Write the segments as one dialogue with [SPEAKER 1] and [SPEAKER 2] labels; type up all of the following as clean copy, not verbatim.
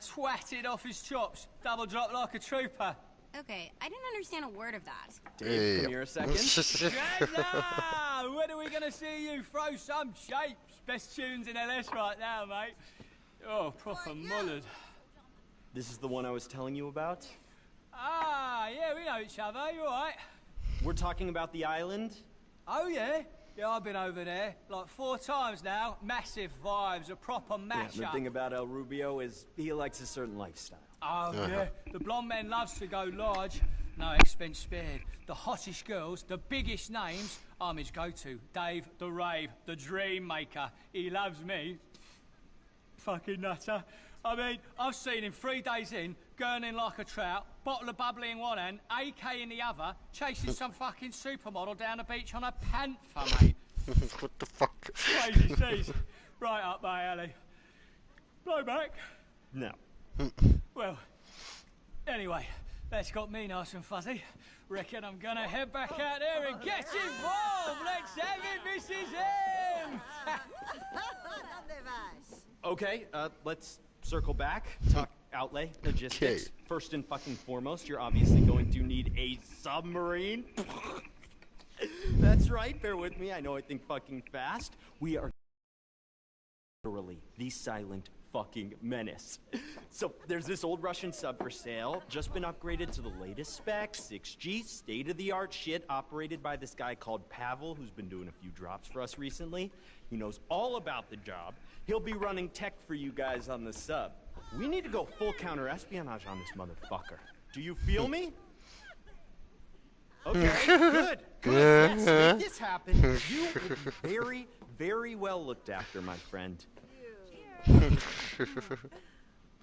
[SPEAKER 1] twatted off his chops, double drop like a trooper.
[SPEAKER 2] Okay, I didn't understand a word of that.
[SPEAKER 3] Dave, come here a second.
[SPEAKER 1] Grandma, when are we gonna see you throw some shapes? Best tunes in LS right now, mate. Oh, proper mullered.
[SPEAKER 3] This is the one I was telling you about?
[SPEAKER 1] Ah, yeah, we know each other, you alright?
[SPEAKER 3] We're talking about the island?
[SPEAKER 1] Oh, yeah? Yeah, I've been over there, like 4 times now. Massive vibes, a proper match-up.
[SPEAKER 3] The thing about El Rubio is he likes a certain lifestyle.
[SPEAKER 1] Oh, yeah. The blonde man loves to go large. No expense spared. The hottest girls, the biggest names, I'm his go-to. Dave, the rave, the dream maker. He loves me. Fucking nutter. I mean, I've seen him 3 days in, gurning like a trout, bottle of bubbly in one hand, AK in the other, chasing some fucking supermodel down the beach on a panther, mate.
[SPEAKER 4] What the fuck?
[SPEAKER 1] Crazy seas. Right up my alley. Blow back?
[SPEAKER 3] No.
[SPEAKER 1] Well, anyway, that's got me nice and fuzzy. Reckon I'm gonna head back out there and get involved. Let's have it, Mrs. M.
[SPEAKER 3] Okay, let's circle back. Talk outlay, logistics.
[SPEAKER 4] Okay.
[SPEAKER 3] First and fucking foremost, you're obviously going to need a submarine. That's right, bear with me. I know I think fucking fast. We are literally the silent fucking menace. So there's this old Russian sub for sale, just been upgraded to the latest specs, 6G, state-of-the-art shit, operated by this guy called Pavel, who's been doing a few drops for us recently. He knows all about the job. He'll be running tech for you guys on the sub. We need to go full counter-espionage on this motherfucker. Do you feel me? Okay, good. Yes, make this happen. You will be very, very well looked after, my friend.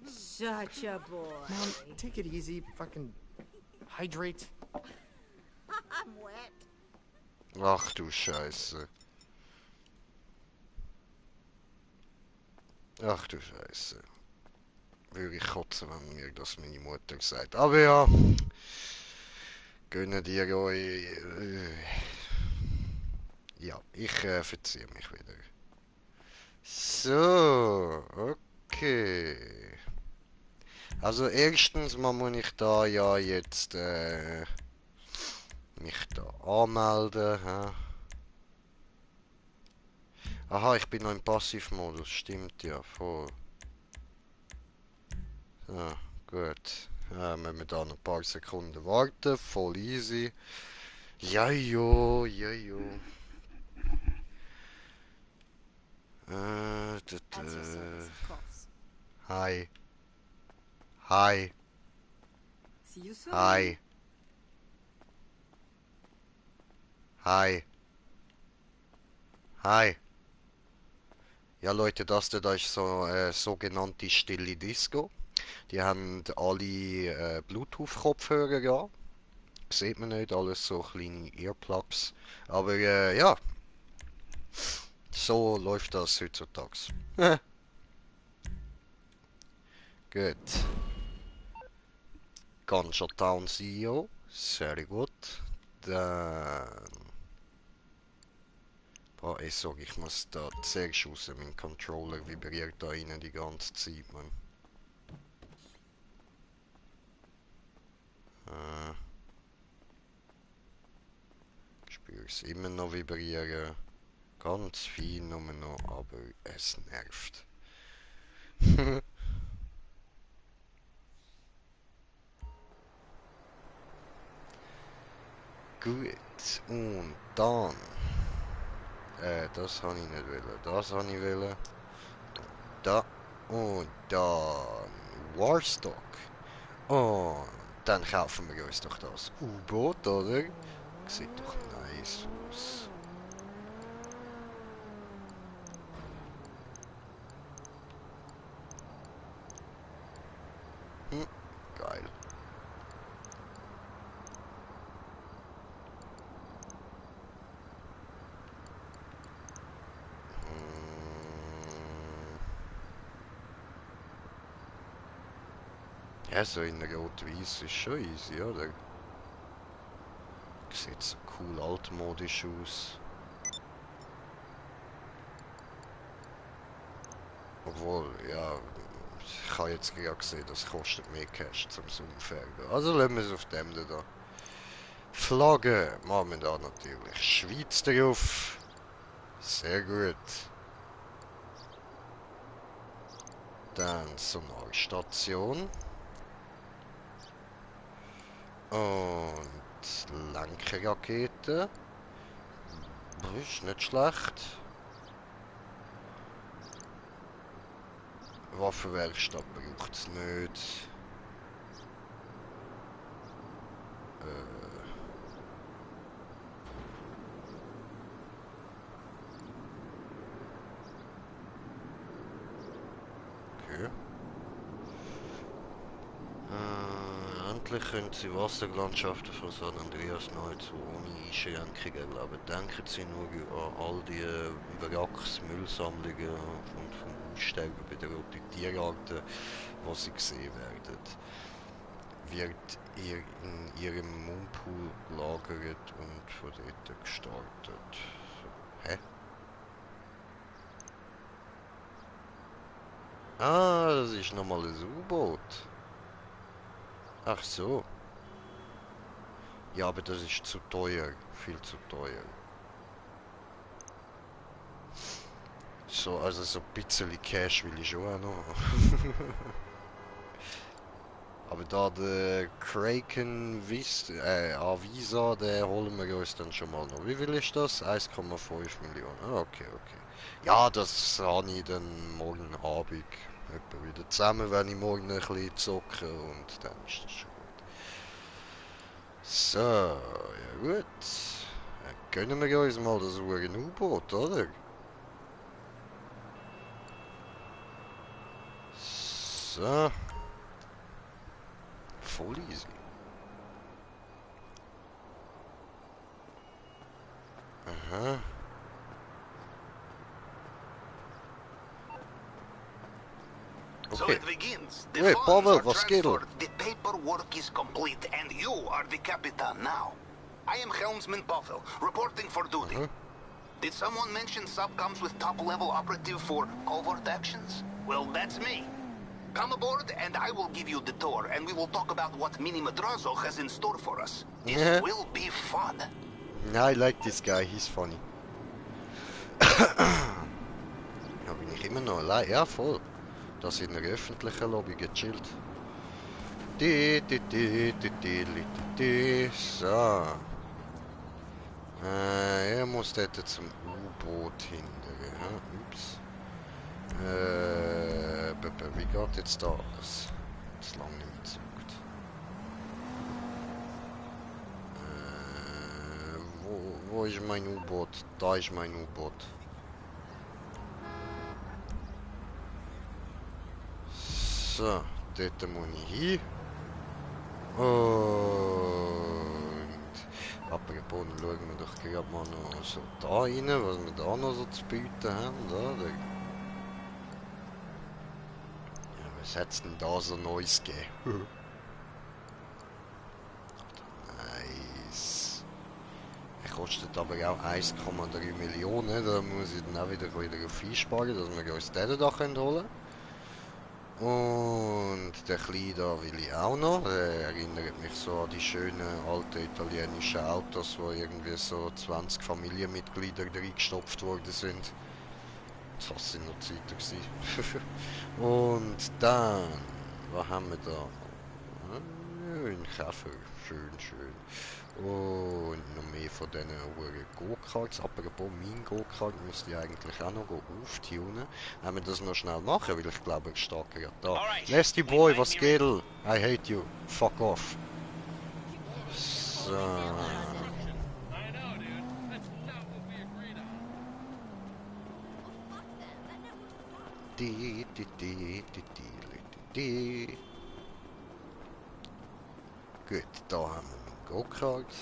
[SPEAKER 5] Such a boy.
[SPEAKER 6] Mom, take it easy. Fucking hydrate.
[SPEAKER 5] I'm wet.
[SPEAKER 4] Ach du Scheiße. Ach du Scheiße. Würde ich kotzen, wenn mir das meine Mutter sagt. Aber ja. Gönnt ihr euch. Ja, ich verziehe mich wieder. So, okay. Also erstens mal muss ich da ja jetzt mich da anmelden. Hä? Aha, ich bin noch im Passivmodus, stimmt ja, voll. So, gut. Müssen wir da noch ein paar Sekunden warten, voll easy. Jajo, jajo. Hi. Hi.
[SPEAKER 5] See you soon.
[SPEAKER 4] Hi. Hi. Hi. Ja Leute, das da ist so sogenannte stille Disco. Die haben alle Bluetooth-Kopfhörer, ja. Sieht man nicht, alles so kleine Earplugs. Aber ja. So läuft das heutzutage. Gut. Ganja Town CEO. Sehr gut. Dann... Boah, ich sag, ich muss da zuerst raus. Mein Controller vibriert da rein die ganze Zeit, man. Ich spüre es immer noch vibrieren. Ganz fein nur noch, aber es nervt. Gut, und dann... das habe ich nicht wollen. Das habe ich wollen. Da. Und dann... Warstock. Und dann kaufen wir uns doch das U-Boot, oder? Sieht doch nice aus. Geil. Ja, so in Rot-Weiß ist schon easy, oder? Sieht so cool altmodisch aus. Obwohl, ja, Ich habe jetzt gerade gesehen, das kostet mehr Cash zum Umfärben. Also lassen wir es auf dem da. Flagge machen wir da natürlich. Schweiz drauf. Sehr gut. Dann Sonarstation. Und Lenkerrakete. Ist nicht schlecht. Waffenwerkstatt braucht es nicht. Okay. Endlich können Sie Wasserlandschaften von San Andreas nahezu ohne Einschränkungen erleben. Denken Sie nur an all die Wracks, Müllsammlungen und vom Aussterben bedrohte Tierarten, die Sie sehen werden. Wird ihr in Ihrem Mundpool gelagert und von dort gestartet. So. Hä? Ah, das ist nochmal ein U-Boot. Ach so. Ja, aber das ist zu teuer. Viel zu teuer. So, also so ein bisschen Cash will ich schon auch noch. Aber da der Kraken Avisa, den holen wir uns dann schon mal noch. Wie viel ist das? 1,5 Millionen. Ah, okay, okay. Ja, das habe ich dann morgen Abend etwa wieder zusammen, wenn ich morgen ein bisschen zocke und dann ist das schon gut. So, ja gut. Dann gönnen wir uns mal das U-Boot, oder? So. Voll easy. Aha.
[SPEAKER 7] So
[SPEAKER 4] Okay.
[SPEAKER 7] it begins.
[SPEAKER 4] Hey,
[SPEAKER 7] funds
[SPEAKER 4] Pavel,
[SPEAKER 7] are
[SPEAKER 4] was geht?
[SPEAKER 7] transferred, the paperwork is complete, and you are the Capitan now. I am Helmsman Pavel, reporting for duty. Did someone mention sub comes with top-level operative for covert actions? Well, that's me. Come aboard, and I will give you the tour, and we will talk about what Mini Madrazo has in store for us. This
[SPEAKER 4] Yeah.
[SPEAKER 7] will be fun.
[SPEAKER 4] I like this guy, he's funny. Ja, bin ich immer noch allein? Ja, voll. Das in einer öffentlichen Lobby gechillt. So. Er muss dort zum U-Boot hindern. Ups. Wie geht jetzt da alles? Das lange nicht mehr gezockt. Wo ist mein U-Boot? Da ist mein U-Boot. So, dort muss ich hin. Und apropos, dann schauen wir doch gerade mal noch so da rein, was wir da noch so zu bieten haben. Oder? Ja, was hat es denn da so Neues gegeben? Nice. Er kostet aber auch 1,3 Millionen. Da muss ich dann auch wieder auf einsparen, dass wir uns den da holen können. Und der Kleine da will ich auch noch. Der erinnert mich so an die schönen alten italienischen Autos, wo irgendwie so 20 Familienmitglieder reingestopft worden sind. Das sind noch Zeiten gewesen. Und dann, was haben wir da? Ein Käfer, schön, schön. Und noch mehr von diesen Go-Karts. Apropos, mein Go-Kart müsste ich eigentlich auch noch auftunen. Wenn wir das noch schnell machen, weil ich glaube, ich stehe gerade da. Nasty Boy, was geht? I hate you. Fuck off. So. Gut, da haben wir einen Go-Kart.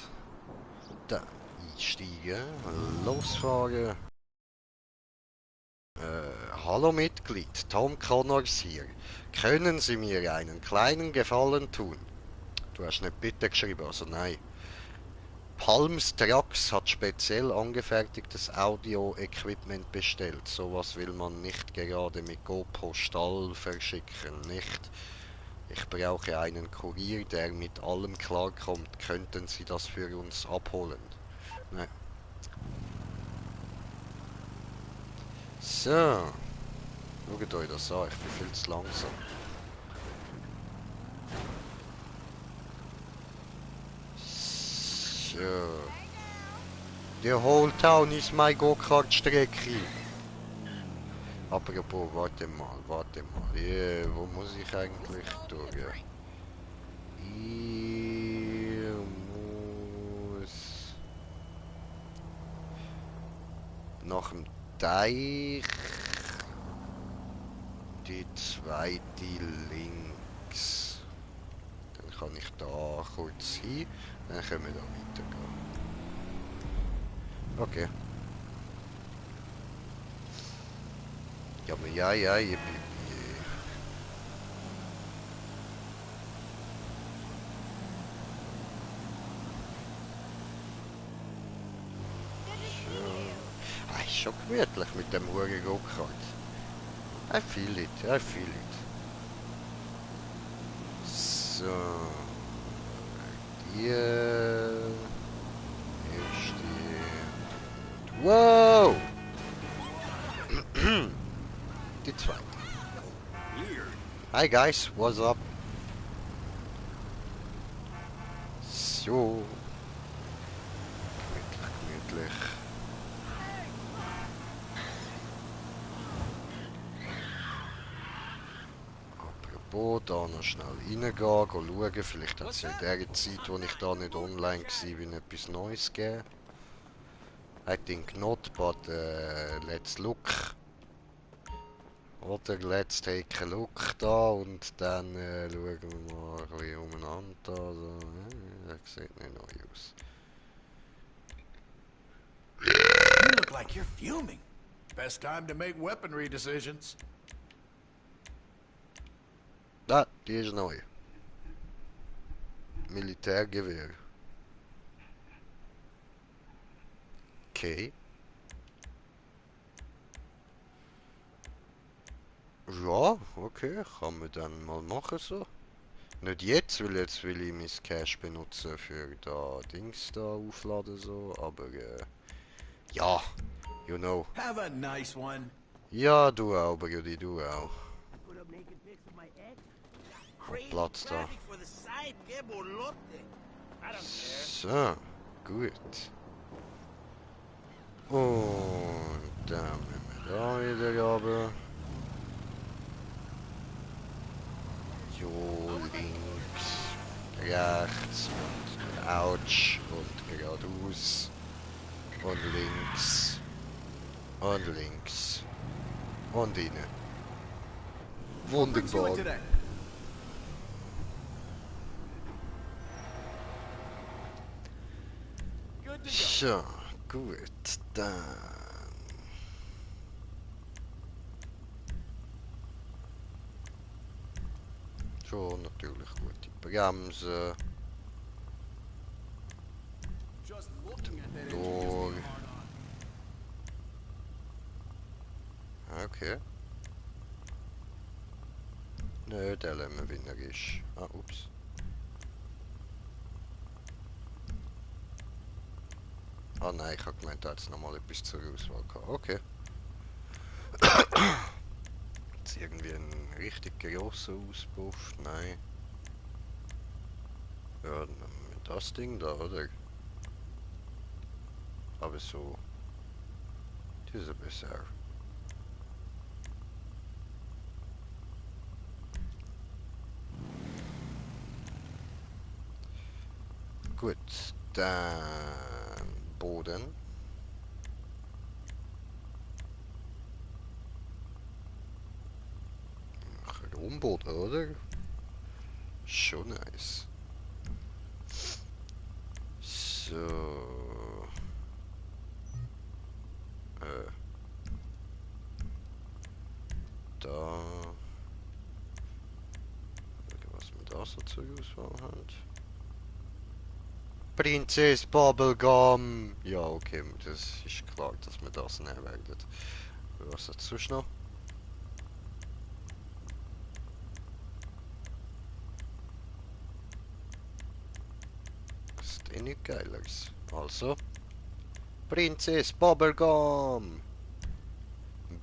[SPEAKER 4] Dann einsteigen, losfahren. Hallo Mitglied, Tom Connors hier. Können Sie mir einen kleinen Gefallen tun? Du hast nicht bitte geschrieben, also nein. Palms Trucks hat speziell angefertigtes Audio-Equipment bestellt. Sowas will man nicht gerade mit Go-Postal verschicken, nicht? Ich brauche einen Kurier, der mit allem klarkommt. Könnten Sie das für uns abholen? Nein. So. Schaut euch das an, ich bin viel zu langsam. So. The whole town is my Go-Kart-Strecke. Apropos, warte mal. Yeah, wo muss ich eigentlich durch? Ich muss nach dem Teich die zweite links. Dann kann ich da kurz hin, dann können wir da weitergehen. Okay. Ja, aber ja, ich bin... Ist schon gemütlich mit dem Huren Go-Kart. I feel it. So. Die... Erste... Wow! Die zweite. Hi guys, what's up? So. Gemütlich. Apropos, da noch schnell reingehen, schauen. Vielleicht hat es ja in der Zeit, wo ich da nicht online war, etwas Neues gegeben. I think not, but let's look. Oder let's take a look da und dann schauen wir mal ein bisschen umeinander. Also, das sieht nicht neu aus.
[SPEAKER 8] You look like you're fuming. Best time to make weaponry decisions.
[SPEAKER 4] Ah, die ist neu. Militärgewehr. Okay. Ja, okay, kann man dann mal machen so. Nicht jetzt, weil jetzt will ich mein Cash benutzen für da Dings da aufladen so, aber ja, you know.
[SPEAKER 8] Have a nice one.
[SPEAKER 4] Ja, du auch, Brudi, du auch. Platz da. So, gut. Und dann müssen wir da wieder runter. Jo, links, rechts und ouch und geradeaus und links und innen. Wunderbar. So, gut, dann. Schon natürlich gute Bremsen. Motor. Okay. Nö, der lassen wir, wie er ist. Ah, ups. Ah nein, ich habe gemeint, da hat es nochmal etwas zur Auswahl gehabt. Okay. Jetzt irgendwie ein richtig grosser Auspuff? Nein. Ja, dann nehmen wir das Ding da, oder? Aber so... Diese besser. Gut, dann... Boden. Rumboden, oder? Schon nice. So. Da. Gucken, was wir da so zur Auswahl haben. Prinzess Bubblegum. Ja, okay, das ist klar, dass wir das nehmen werden. Was hat sonst noch? Das ist eh nicht geileres. Also. Prinzess Bubblegum.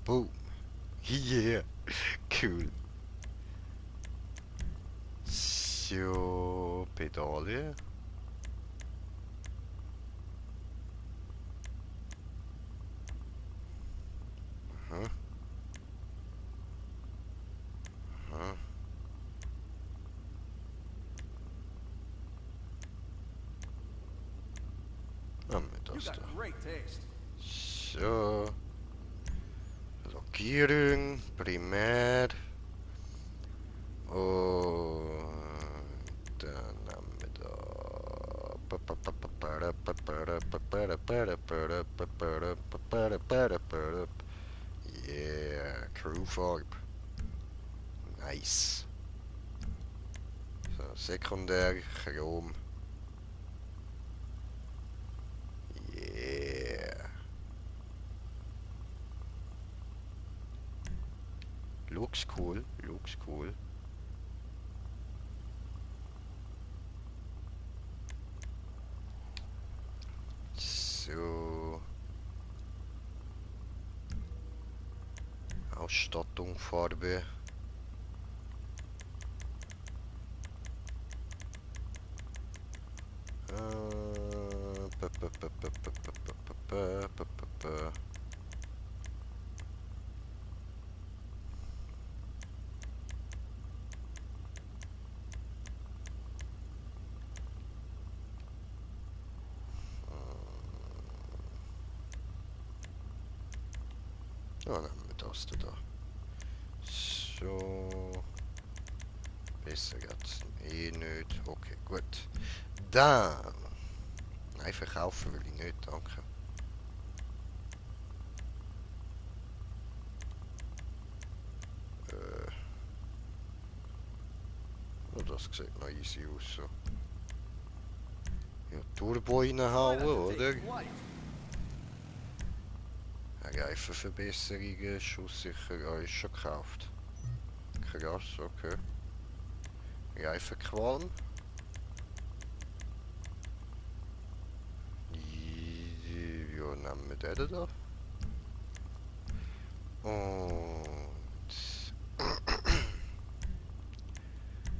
[SPEAKER 4] Boom. Yeah. Cool. So, Pedale. Aha. Aha. Haben wir das da. So. Lackierung, Primär. Und dann haben wir da. Yeah, Crewfarbe. Nice. So, Sekundär, Chrom. Yeah. Looks cool, looks cool. So. Ausstattung, Farbe. Ja, dann haben wir das da. So. Besser geht's eh nicht. Okay, gut. Dann. Nein, verkaufen will ich nicht, danke. Oh, das sieht noch easy aus. So. Ja, Turbo reinhauen, oder? Reifenverbesserungen, schusssicher, ist schon gekauft. Krass, okay. Reifenqualm. Ja, nehmen wir den da. Und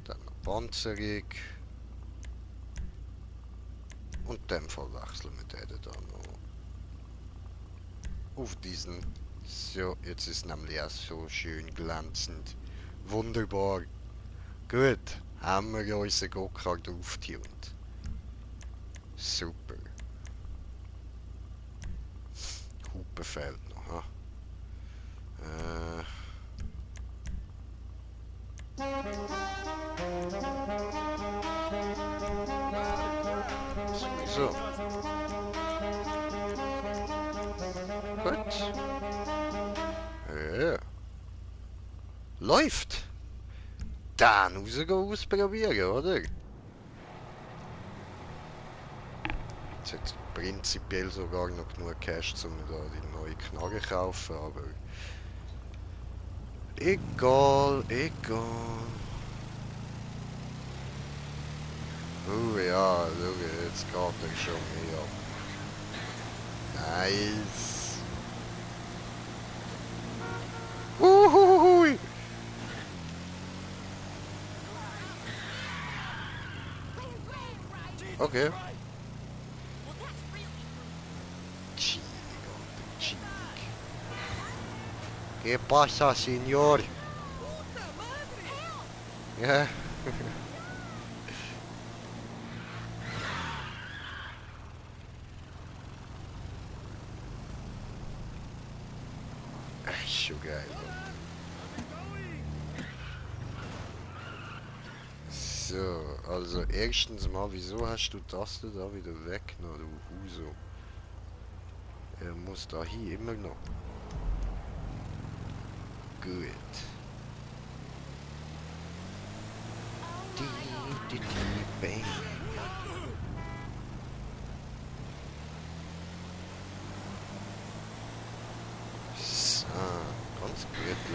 [SPEAKER 4] dann noch Panzerung. Und in dem Fall wechseln wir den da noch auf diesen. So, jetzt ist nämlich auch so schön glänzend. Wunderbar. Gut, haben wir ja unseren Go-Kart aufgetunt. Super. Hupe fehlt noch, ha? So. Gut. Ja. Läuft. Dann rausgehen ausprobieren, oder? Jetzt hat prinzipiell sogar noch genug Cash, um da die neue Knarre zu kaufen, aber egal, egal. Ja, schau, jetzt geht er schon mehr ab. Nice. Uhuhui. Okay. Chico, chic. ¿Qué pasa, señor? Ja. Schon geil. So, also erstens mal, wieso hast du das da wieder weggenommen, du Huso? Er muss da hier immer noch. Gut. Bang.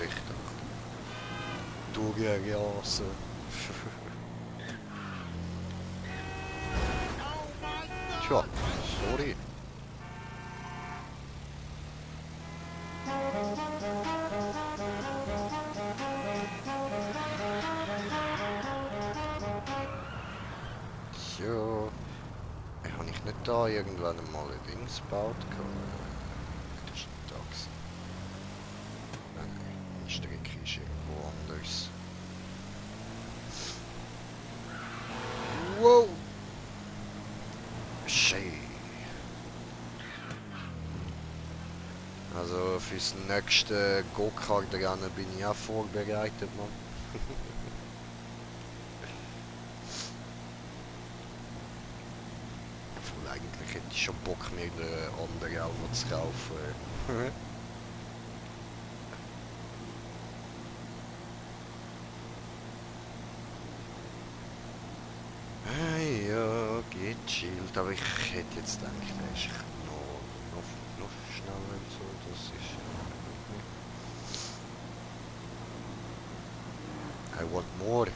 [SPEAKER 4] Richtig. Durchjasen. Tja, sorry. So. Habe ich nicht da irgendwann mal ein Dings gebaut? Das ist nicht da gewesen. Nein, die Strecke ist irgendwo anders. Wow! Schön. Also fürs nächste Go-Kart-Rennen bin ich auch vorbereitet, Mann. Obwohl eigentlich hätte ich schon Bock, mir eine andere Auto zu kaufen. Ja, geht chillt, aber ich hätte jetzt gedacht, er ist noch schneller und so, das ist I want more.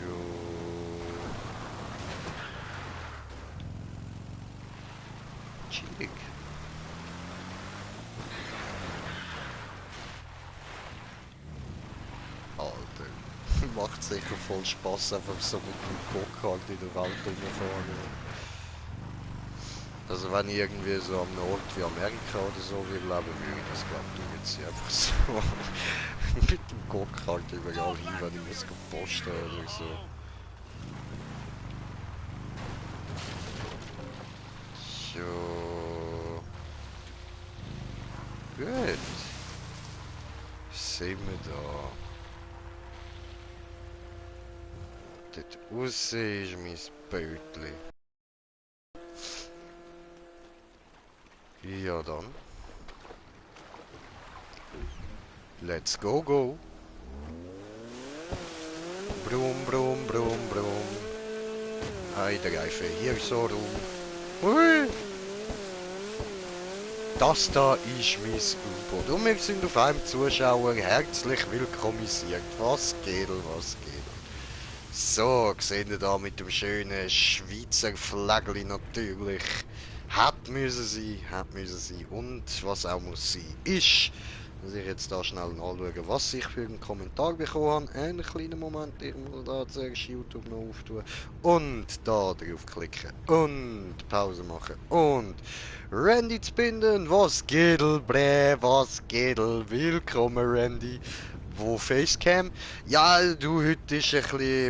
[SPEAKER 4] So. Chillig. Alter, macht sicher voll Spaß, einfach so mit dem Go-Kart in der Welt rumfahren. Also wenn ich irgendwie so am Ort wie Amerika oder so will leben, würde ich das glaube ich jetzt einfach so mit dem Go-Kart überall hin, wenn ich muss posten oder so. So. Gut. Sehen wir da. Dort raus ist mein Bötli. Ja dann. Let's go go. Brum brum brum brum. Hey, der Reifen hier so rum. Hui. Das da ist mein U-Boot. Und wir sind auf einem Zuschauer herzlich willkommisiert. Was geht, was geht. So, seht ihr da mit dem schönen Schweizer Flägli natürlich. Hat müssen sein. Und was auch muss sein, ist, dass ich jetzt da schnell anschauen, was ich für einen Kommentar bekommen habe. Einen kleinen Moment, ich muss da zuerst YouTube noch auftun. Und da drauf klicken. Und Pause machen. Und Randy zu binden. Was geht, bre? Was geht? Willkommen, Randy. Wo Facecam? Ja, du, heute ist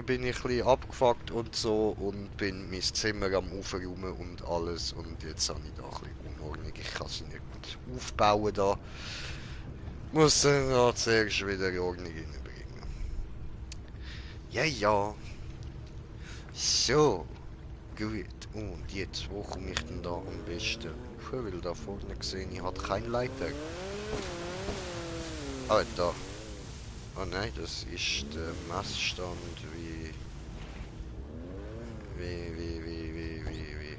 [SPEAKER 4] bin ich ein bisschen abgefuckt und so und bin mein Zimmer am Aufräumen und alles und jetzt habe ich da ein bisschen Unordnung. Ich kann sie nicht aufbauen da. Muss dann da zuerst wieder Ordnung reinbringen. Ja, ja. So. Gut. Und jetzt, wo komme ich denn da am besten rauf? Weil da vorne gesehen, ich hatte keine Leiter. Ah, da. Oh nein, das ist der Messstand, wie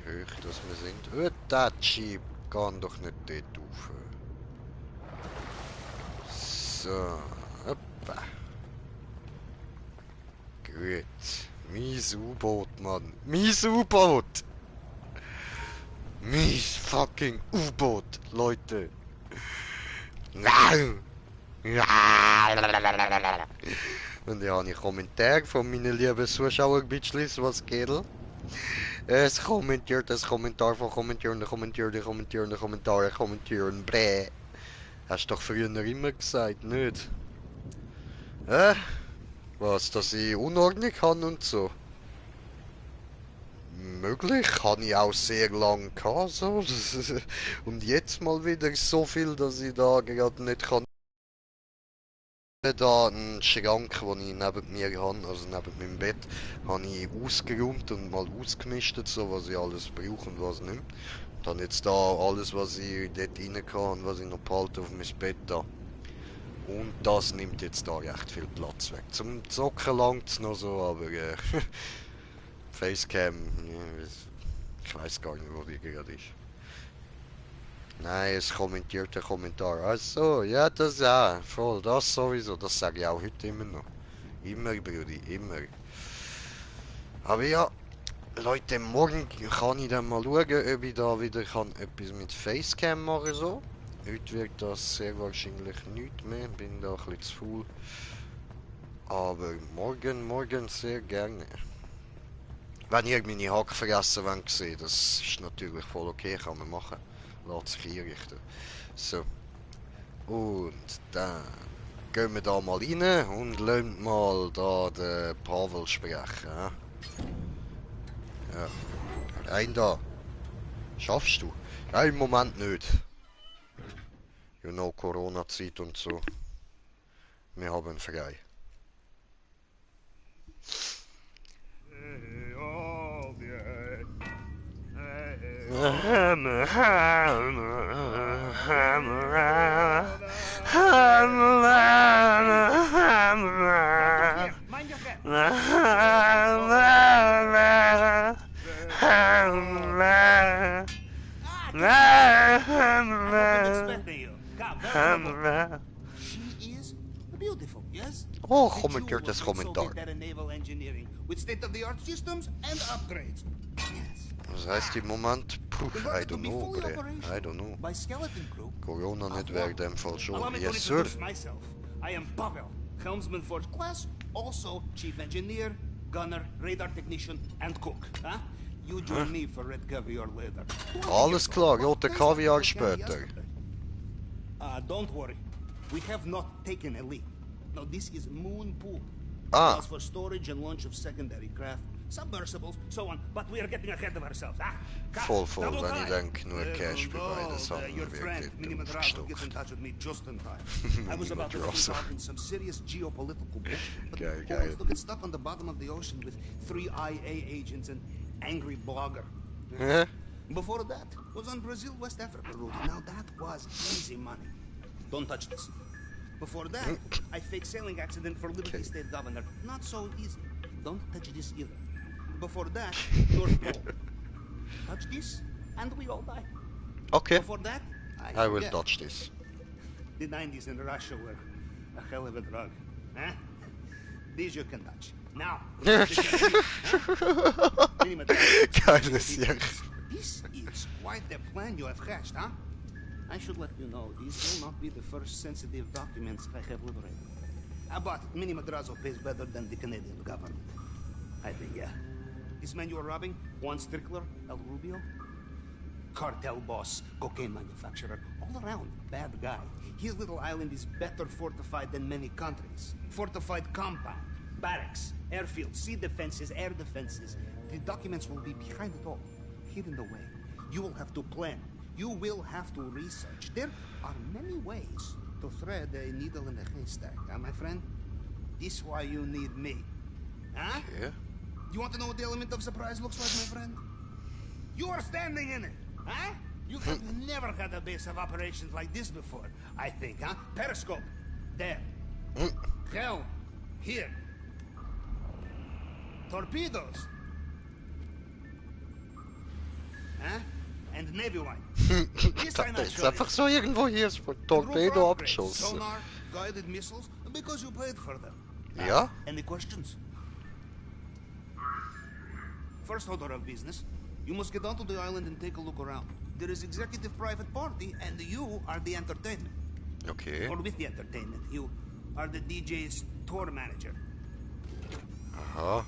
[SPEAKER 4] hoch das wir sind. Oh, der Jeep kann doch nicht dort rauf. So, hoppa. Gut. Mein U-Boot, Mann. Mein U-Boot! Mein fucking U-Boot, Leute. Nein! Und ja, ich Kommentar von meinen lieben Zuschauern, Bitchlis, was geht? Es kommentiert, das Kommentar von kommentieren, bräh. Hast du doch früher immer gesagt, nicht? Was, dass ich Unordnung habe und so? Möglich, habe ich auch sehr lange gehabt, so. Und jetzt mal wieder so viel, dass ich da gerade nicht kann. Da einen Schrank, den ich neben mir habe, also neben meinem Bett, habe ich ausgeräumt und mal ausgemistet, so was ich alles brauche und was nicht. Und dann jetzt da alles, was ich dort rein kann, was ich noch behalte auf mein Bett da. Und das nimmt jetzt da recht viel Platz weg. Zum Zocken langt es noch so, aber Facecam, Ich weiß gar nicht, wo die gerade ist. Nein, es kommentiert der Kommentar. Also, ja, das ja, voll, das sowieso. Das sage ich auch heute immer noch. Immer, Brudi, immer. Aber ja, Leute, morgen kann ich dann mal schauen, ob ich da wieder etwas mit Facecam machen so. Heute wird das sehr wahrscheinlich nicht mehr, bin da ein bisschen zu faul. Aber morgen sehr gerne. Wenn ihr meine Hackfressen wollt sehen, das ist natürlich voll okay, kann man machen. Lässt sich einrichten. So. Und dann gehen wir da mal rein und lassen mal da den Pavel sprechen. Ja. Rein da. Schaffst du? Ja, im Moment nicht. You know, Corona-Zeit und so. Wir haben frei.
[SPEAKER 7] She is beautiful, yes?
[SPEAKER 4] Oh, kommentiert das
[SPEAKER 7] Did you
[SPEAKER 4] Kommentar.
[SPEAKER 7] get that in naval engineering with state-of-the-art systems and upgrades? Yes.
[SPEAKER 4] Das heißt im Moment, puh, I don't know, bre. I don't know.
[SPEAKER 7] By skeleton crew.
[SPEAKER 4] Corona nicht wäre in dem Fall
[SPEAKER 7] Allow
[SPEAKER 4] schon.
[SPEAKER 7] me to
[SPEAKER 4] Yes, sir.
[SPEAKER 7] introduce myself. I am Pavel, helmsman first class, also chief engineer, gunner, radar technician, and cook. Huh? You join me for red caviar later.
[SPEAKER 4] Alles klar, rote Kaviar später.
[SPEAKER 7] Don't worry. We have not taken a leak. No, this is moon pool.
[SPEAKER 4] Ah.
[SPEAKER 7] Allows for storage and launch of secondary craft, submersibles, so on. But we are getting ahead of ourselves.
[SPEAKER 4] Voll, wenn ich denke, nur Cash bei beiden Sachen
[SPEAKER 7] Your friend, Mini
[SPEAKER 4] wird
[SPEAKER 7] Madrazo, gets in
[SPEAKER 4] gestockt.
[SPEAKER 7] touch with me just in time. I was about to get involved in some serious geopolitical bullshit, but
[SPEAKER 4] Geil,
[SPEAKER 7] who
[SPEAKER 4] geil.
[SPEAKER 7] wants to get stuck on the bottom of the ocean with 3 IA agents and angry blogger?
[SPEAKER 4] Huh?
[SPEAKER 7] Before that was on Brazil-West Africa route. Now that was easy money. Don't touch this. Before that, I faked sailing accident for Liberty State Governor. Not so easy. Don't touch this either. Before that, North Pole. Touch this, and we all die.
[SPEAKER 4] Okay,
[SPEAKER 7] Before that,
[SPEAKER 4] I will
[SPEAKER 7] forget.
[SPEAKER 4] touch this.
[SPEAKER 7] The 90s in Russia were a hell of a drug. Huh? These you can touch. Now,
[SPEAKER 4] Geiles Jahr.
[SPEAKER 7] This is quite the plan you have hatched, huh? I should let you know, these will not be the first sensitive documents I have liberated. But Mini Madrazo pays better than the Canadian government. I think, yeah. This man you are robbing, Juan Strickler, El Rubio, cartel boss, cocaine manufacturer, all around bad guy. His little island is better fortified than many countries. Fortified compound, barracks, airfields, sea defenses, air defenses. The documents will be behind it all, hidden away. You will have to plan. You will have to research. There are many ways to thread a needle in a haystack, huh, my friend? This is why you need me. Huh?
[SPEAKER 4] Yeah.
[SPEAKER 7] You want to know what the element of surprise looks like, my friend? You are standing in it, huh? You have never had a base of operations like this before, I think, huh? Periscope, there. Helm, here. Torpedoes. Huh? And Navy wine. This I
[SPEAKER 4] Das
[SPEAKER 7] not
[SPEAKER 4] ist
[SPEAKER 7] show
[SPEAKER 4] einfach
[SPEAKER 7] you.
[SPEAKER 4] so irgendwo hier ist von Torpedo abgeschossen.
[SPEAKER 7] Sonar, guided missiles, because you paid for them.
[SPEAKER 4] Ja?
[SPEAKER 7] Any questions? First order of business, you must get onto the island and take a look around. There is executive private party, and you are the entertainment.
[SPEAKER 4] Okay.
[SPEAKER 7] Or with the entertainment, you are the DJ's tour manager.
[SPEAKER 4] Aha.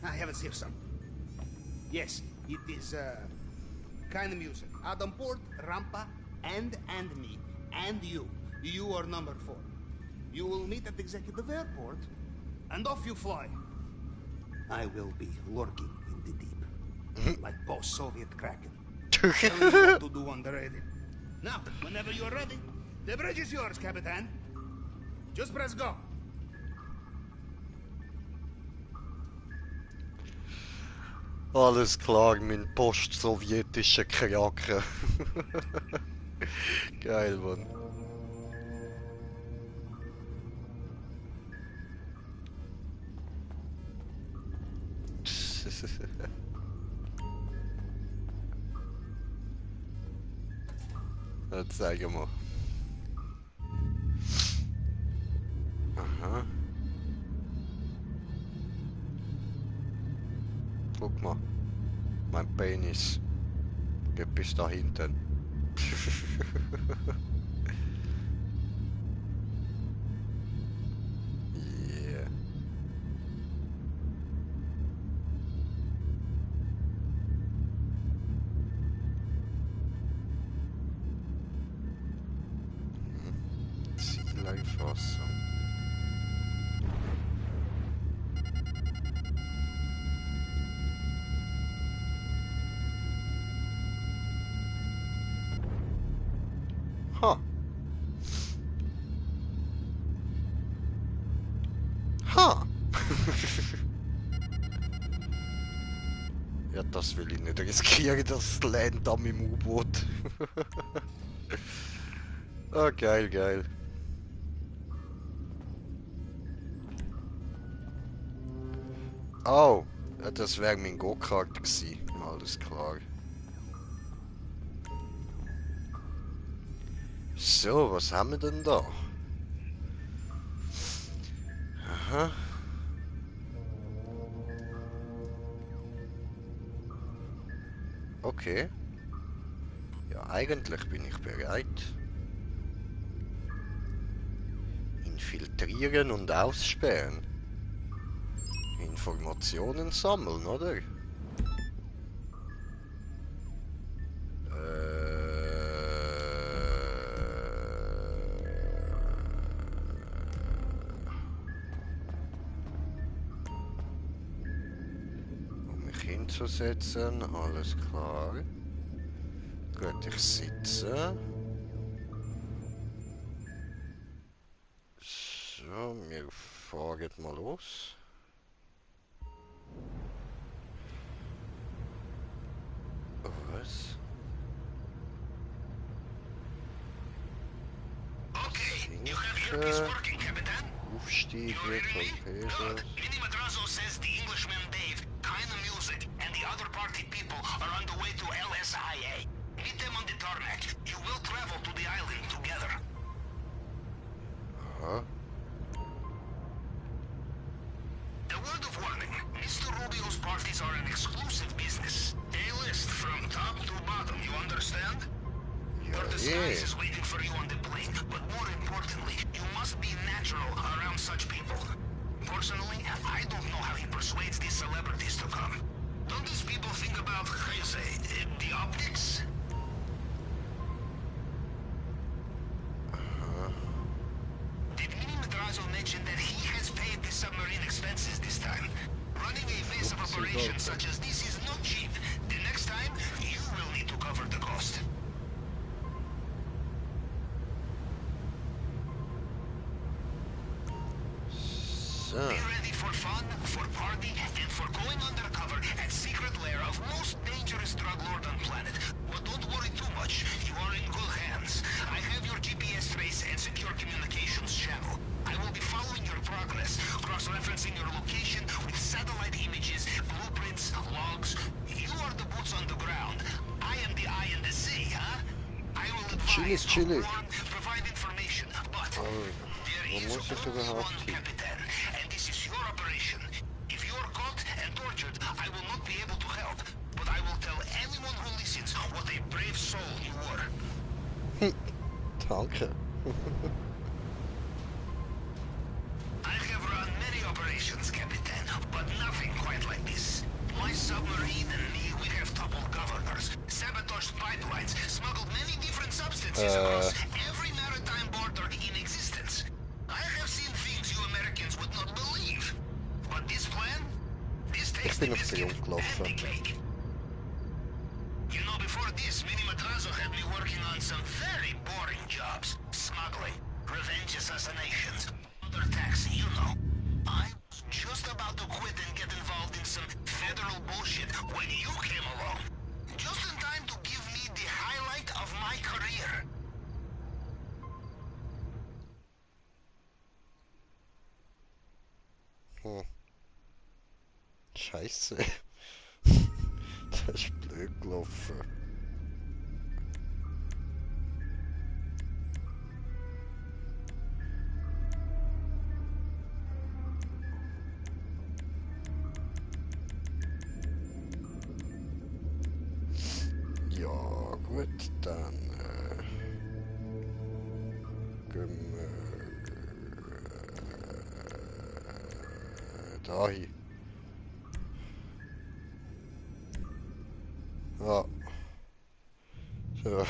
[SPEAKER 7] I have it here, son. Yes, it is, kind of music. Adam Port, Rampa, and me, and you. You are number 4. You will meet at executive airport, and off you fly. I will be lurking in the deep, like post-Soviet Kraken. Telling you what to do on the radio. Now, whenever you are ready, the bridge is yours, Capitan. Just press go.
[SPEAKER 4] Alles klar, mein post-sowjetischer Kraken. Geil, Mann. Jetzt zeigen wir. Aha. Guck mal. Mein Penis. Geht bis da hinten. Yeah. Zieleinfassung. Ha. Ha. Ja, das will ich nicht riskieren, das landet an meinem U-Boot. Ah, geil, geil. Oh, ja, das wäre mein Go-Kart gewesen. Alles klar. So, was haben wir denn da? Aha. Okay. Ja, eigentlich bin ich bereit. Infiltrieren und ausspähen. Informationen sammeln, oder? Um mich hinzusetzen, alles klar. Gut, ich sitze. So, wir fahren mal los. Was? Sinken. Aufstiege, Torpedos.
[SPEAKER 7] Madrazo says the Englishman Dave, Kind of Music, and the other party people are on the way to LSIA. Meet them on the tarmac. You will travel to the island together.
[SPEAKER 4] Aha.
[SPEAKER 7] A word of warning. Mr. Rubio's parties are an exclusive business. A-list from top to bottom, you understand? Your disguise is waiting for you on the plane, but more importantly, you must be natural around such people. Personally, I don't know how he persuades these celebrities to come. Don't these people think about, how you say, the optics? Did Mini Madrazo mention that he has paid the submarine expenses this time? Running a base of operations such as this is not cheap. The next time, you will need to cover the cost. Be ready for fun, for party, and for going undercover at secret lair of most dangerous drug lord on planet. But don't worry too much. You are in good hands. I have your GPS trace and secure communications channel. I will be following your progress, cross-referencing your location with satellite images, blueprints, logs. You are the boots on the ground. I am the eye in the sea, huh? I will advise, warn, provide information, but there is only one captain, and this is your operation. If you are caught and tortured, I will not be able to help, but I will tell anyone who listens what a brave soul you were.
[SPEAKER 4] Danke.
[SPEAKER 7] I have run many operations, Captain, but nothing quite like this. My submarine and me, we have toppled governors, sabotaged pipelines, smuggled many different substances across every maritime border in existence. I have seen things you Americans would not believe. But this plan, this takes the biscuit and the cake. You know, before this, Mini Madrazo had me working on some very boring jobs. Smuggling, revenge assassinations, other tax, you know. I was just about to quit and get involved in some federal bullshit when you came along. Just in time to give me the highlight of my career.
[SPEAKER 4] Scheiße. Das ist blöd gelaufen. Gut, dann gehen wir dahin. Ja. So.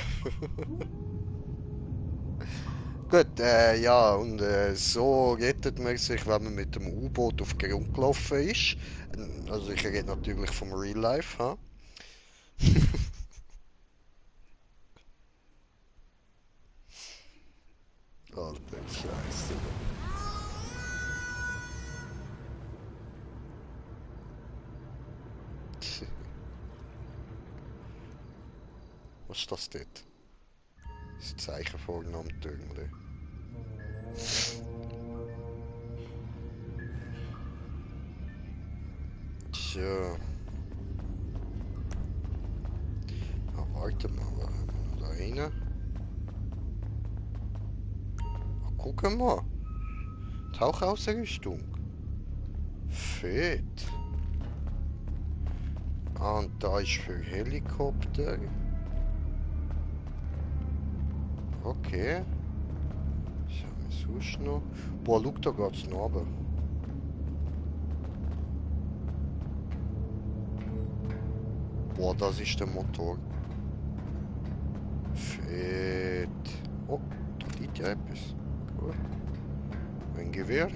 [SPEAKER 4] Gut, ja, und so rettet man sich, wenn man mit dem U-Boot auf Grund gelaufen ist. Also ich rede natürlich vom Real Life, ha? Alter, Scheiße. Was ist das dort? Das Zeichen vorne am Türmli. Tja. Ah, warte mal, was haben wir noch da rein? Ah, guck mal. Tauchausrüstung. Fett. Ah, und da ist für Helikopter. Okay. Was haben wir sonst noch? Boah, schau, da geht's noch runter. Boah, das ist der Motor. Fett. Oh, da liegt ja etwas. Cool. Ein Gewehr.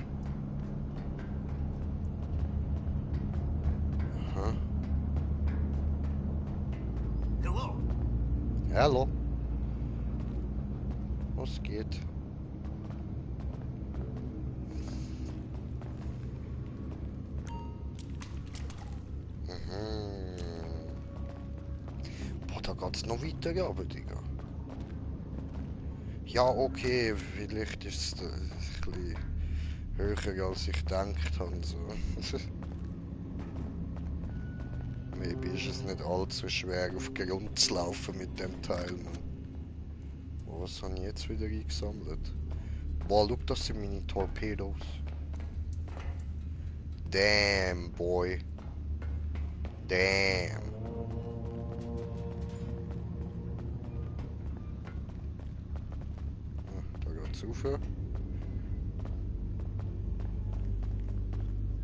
[SPEAKER 4] Aha.
[SPEAKER 8] Hello.
[SPEAKER 4] Hallo. Was geht? Boah, da geht's noch weiter, aber Digga. Ja, okay, vielleicht ist es ein bisschen höher, als ich gedacht habe. So. Maybe ist es nicht allzu schwer, auf Grund zu laufen mit dem Teil, Mann. Oh, was habe ich jetzt wieder eingesammelt? Boah, schau, das sind meine Torpedos. Damn, boy. Damn. Da geht's rauf.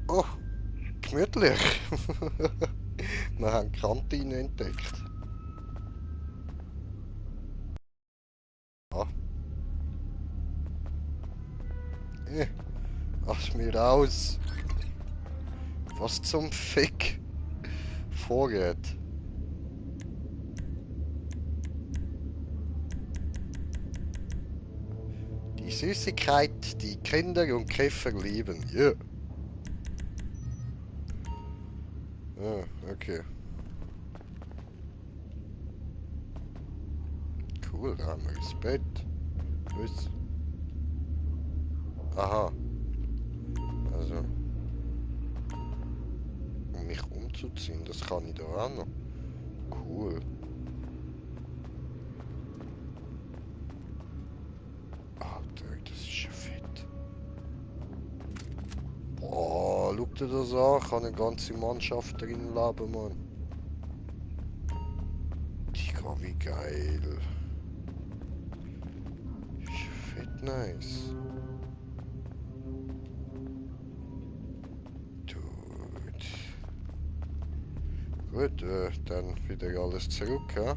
[SPEAKER 4] Oh, gemütlich. Wir haben die Kantine entdeckt. Ah. Lass mir raus. Was zum Fick vorgeht. Die Süßigkeit, die Kinder und Käfer lieben. Ja. Yeah. Ah, okay. Cool, da haben wir das Bett. Was? Aha. Also. Um mich umzuziehen, das kann ich da auch noch. Cool. Alter, das ist ja fett. Boah, schau dir das an. Ich kann eine ganze Mannschaft drin leben, Mann. Digga, wie geil. Ist ja fett nice. Dude. Gut, dann wieder alles zurück, ja?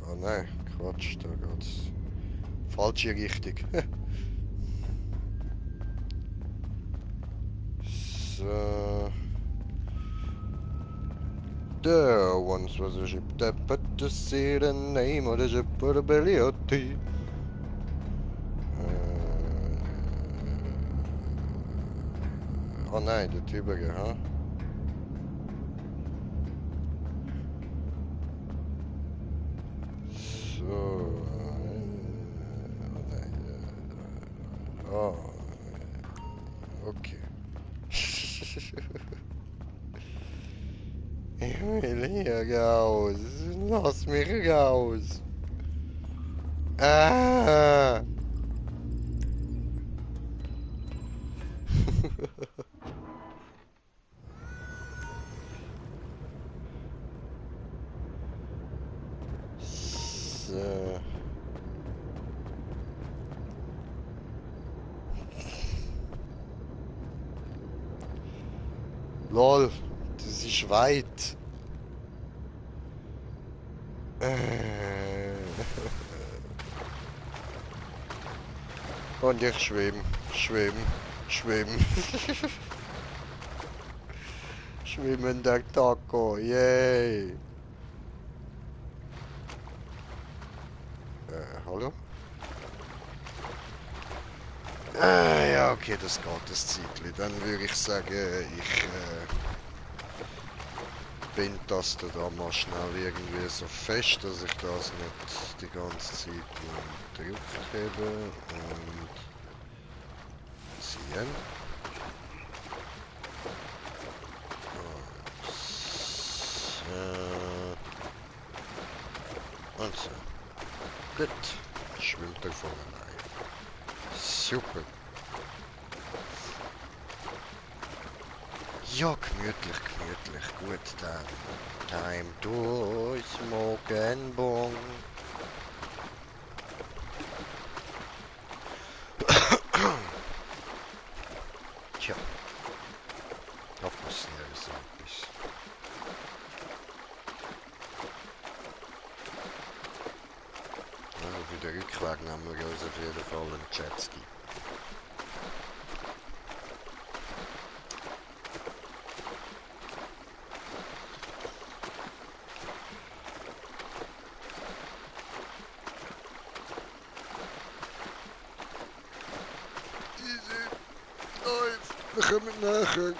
[SPEAKER 4] Ah nein, Quatsch, da geht's. Falsche Richtung. So. There once was a ship that put to sea, the name of the ship was Beliotti. Oh nein, der Tübingen, ha? So. Oh. Okay. Ich will hier raus. Lass mich raus. Ah. So. Lol, das ist weit. Und ich schweben, schweben, schweben. Schwimmender Taco, yay. Hallo? Ja, okay, das geht das Zeitli. Dann würde ich sagen, ich bind das da mal schnell irgendwie so fest, dass ich das nicht die ganze Zeit gedrückt habe. Und ziehen. Und so. Gut. Schwimmt er von allein. Super. Ja, gemütlich, gemütlich. Gut, dann. Time durch, Morgenbon. Tja. Da passiert so etwas. Also für den Rückweg nehmen wir uns auf jeden Fall einen Jetski. Wir kommen nachher.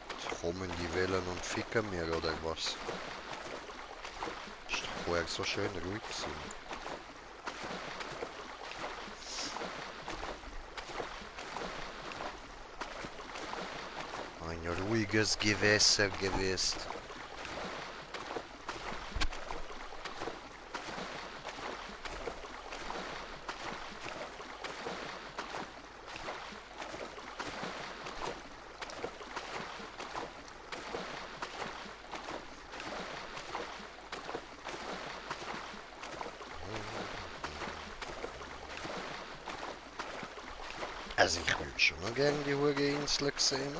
[SPEAKER 4] Jetzt kommen die Wellen und ficken mir oder was? Ist doch vorher so schön ruhig gewesen. Ein ruhiges Gewässer gewesen. Also ich würde schon noch gerne die hohe Insel sehen.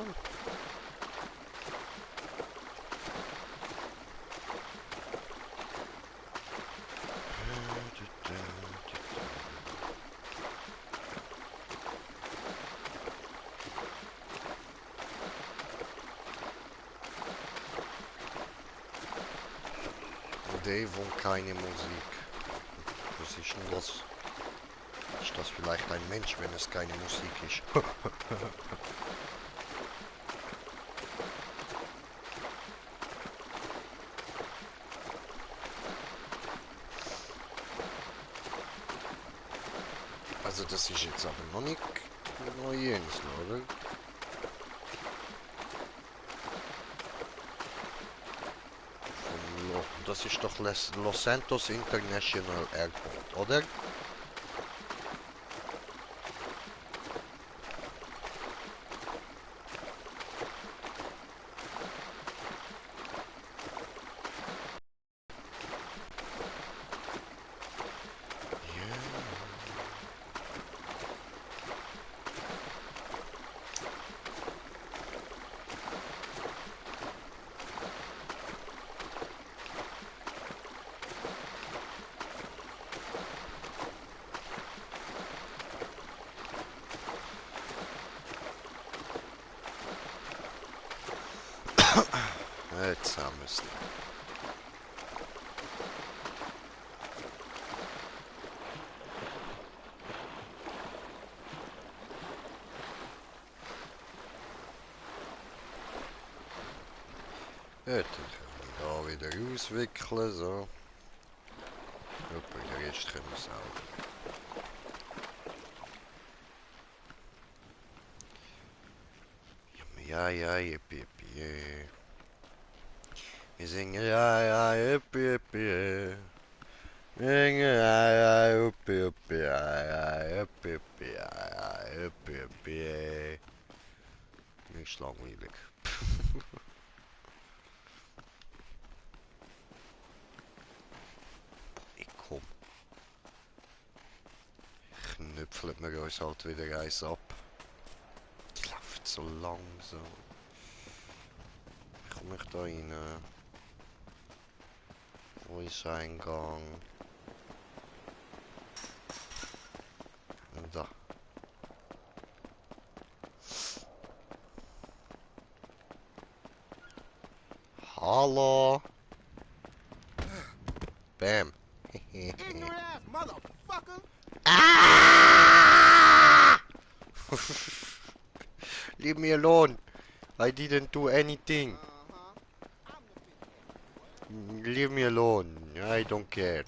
[SPEAKER 4] Dave und keine Musik. Was ist denn das? Ist das vielleicht ein Mensch, wenn es keine Musik ist? Also das ist jetzt aber noch nicht eine neue Insel, oder? Das ist doch Los Santos International Airport, oder? Jetzt haben wir es. Jetzt kann ich da wieder auswickeln, so. Jemand, der Rest können wir selber. Ja, ja, yippie, yippie. Wir singen ja, ja, yippie, yippie. Wir singen ja, ja, yippie, yippie, ja, ja, yippie, yippie, ja, ja, yippie, yippie. Mir ist langweilig. Ich komm. Knüpfelt mir uns halt wieder eins ab. Es läuft so langsam. Wie komme ich da rein? Wo ist Eingang? Da. Hallo. Bam. Ah! Leave me alone. I didn't do anything. Leave me alone. I don't care.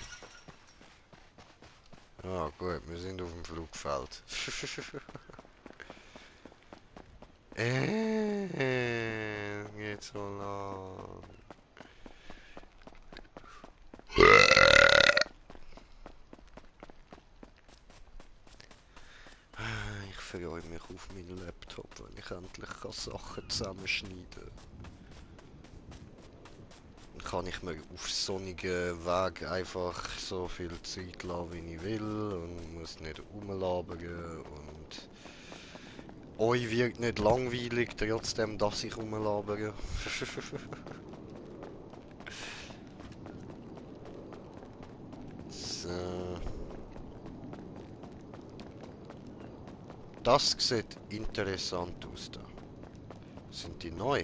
[SPEAKER 4] Ah, gut, wir sind auf dem Flugfeld. Geht so lang. Ich freue mich auf meinen Laptop, wenn ich endlich Sachen zusammenschneiden kann. Dann kann ich mir auf sonnigen Weg einfach so viel Zeit lassen, wie ich will und muss nicht rumlabern und euch wird nicht langweilig, trotzdem, dass ich rumlabere. So. Das sieht interessant aus da. Sind die neu?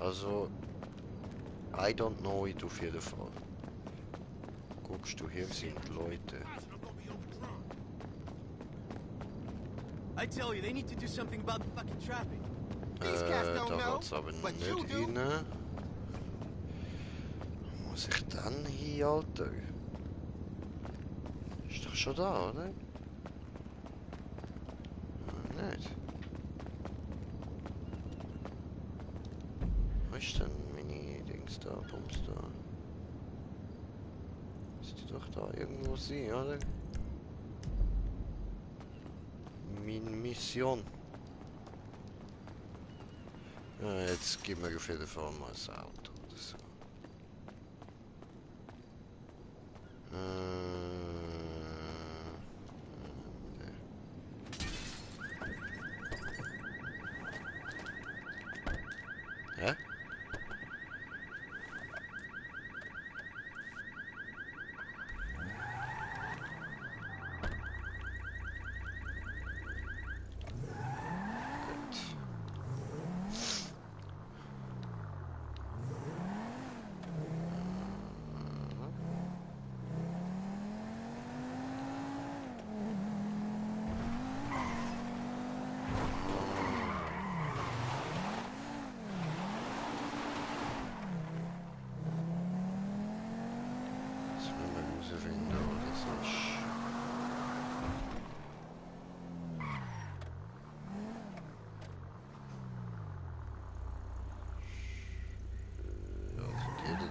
[SPEAKER 4] Also, I don't know it auf jeden Fall. Guckst du, hier sind Leute.
[SPEAKER 3] I tell you, they need to do something about the fucking traffic.
[SPEAKER 4] Da geht's aber nicht rein. Wo muss ich dann hin, Alter? Ist doch schon da, oder? Nicht. Wo ist denn meine Dings da, Bums da? Müsste doch da irgendwo sein, oder? Meine Mission. Ja, jetzt geben wir auf jeden Fall mal das Auto oder so. Hä?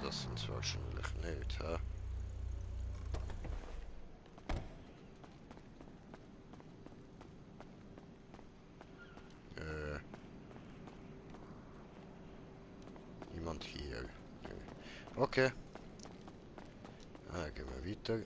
[SPEAKER 4] Das sind wahrscheinlich nicht, hä? Niemand hier. Okay. Gehen wir weiter.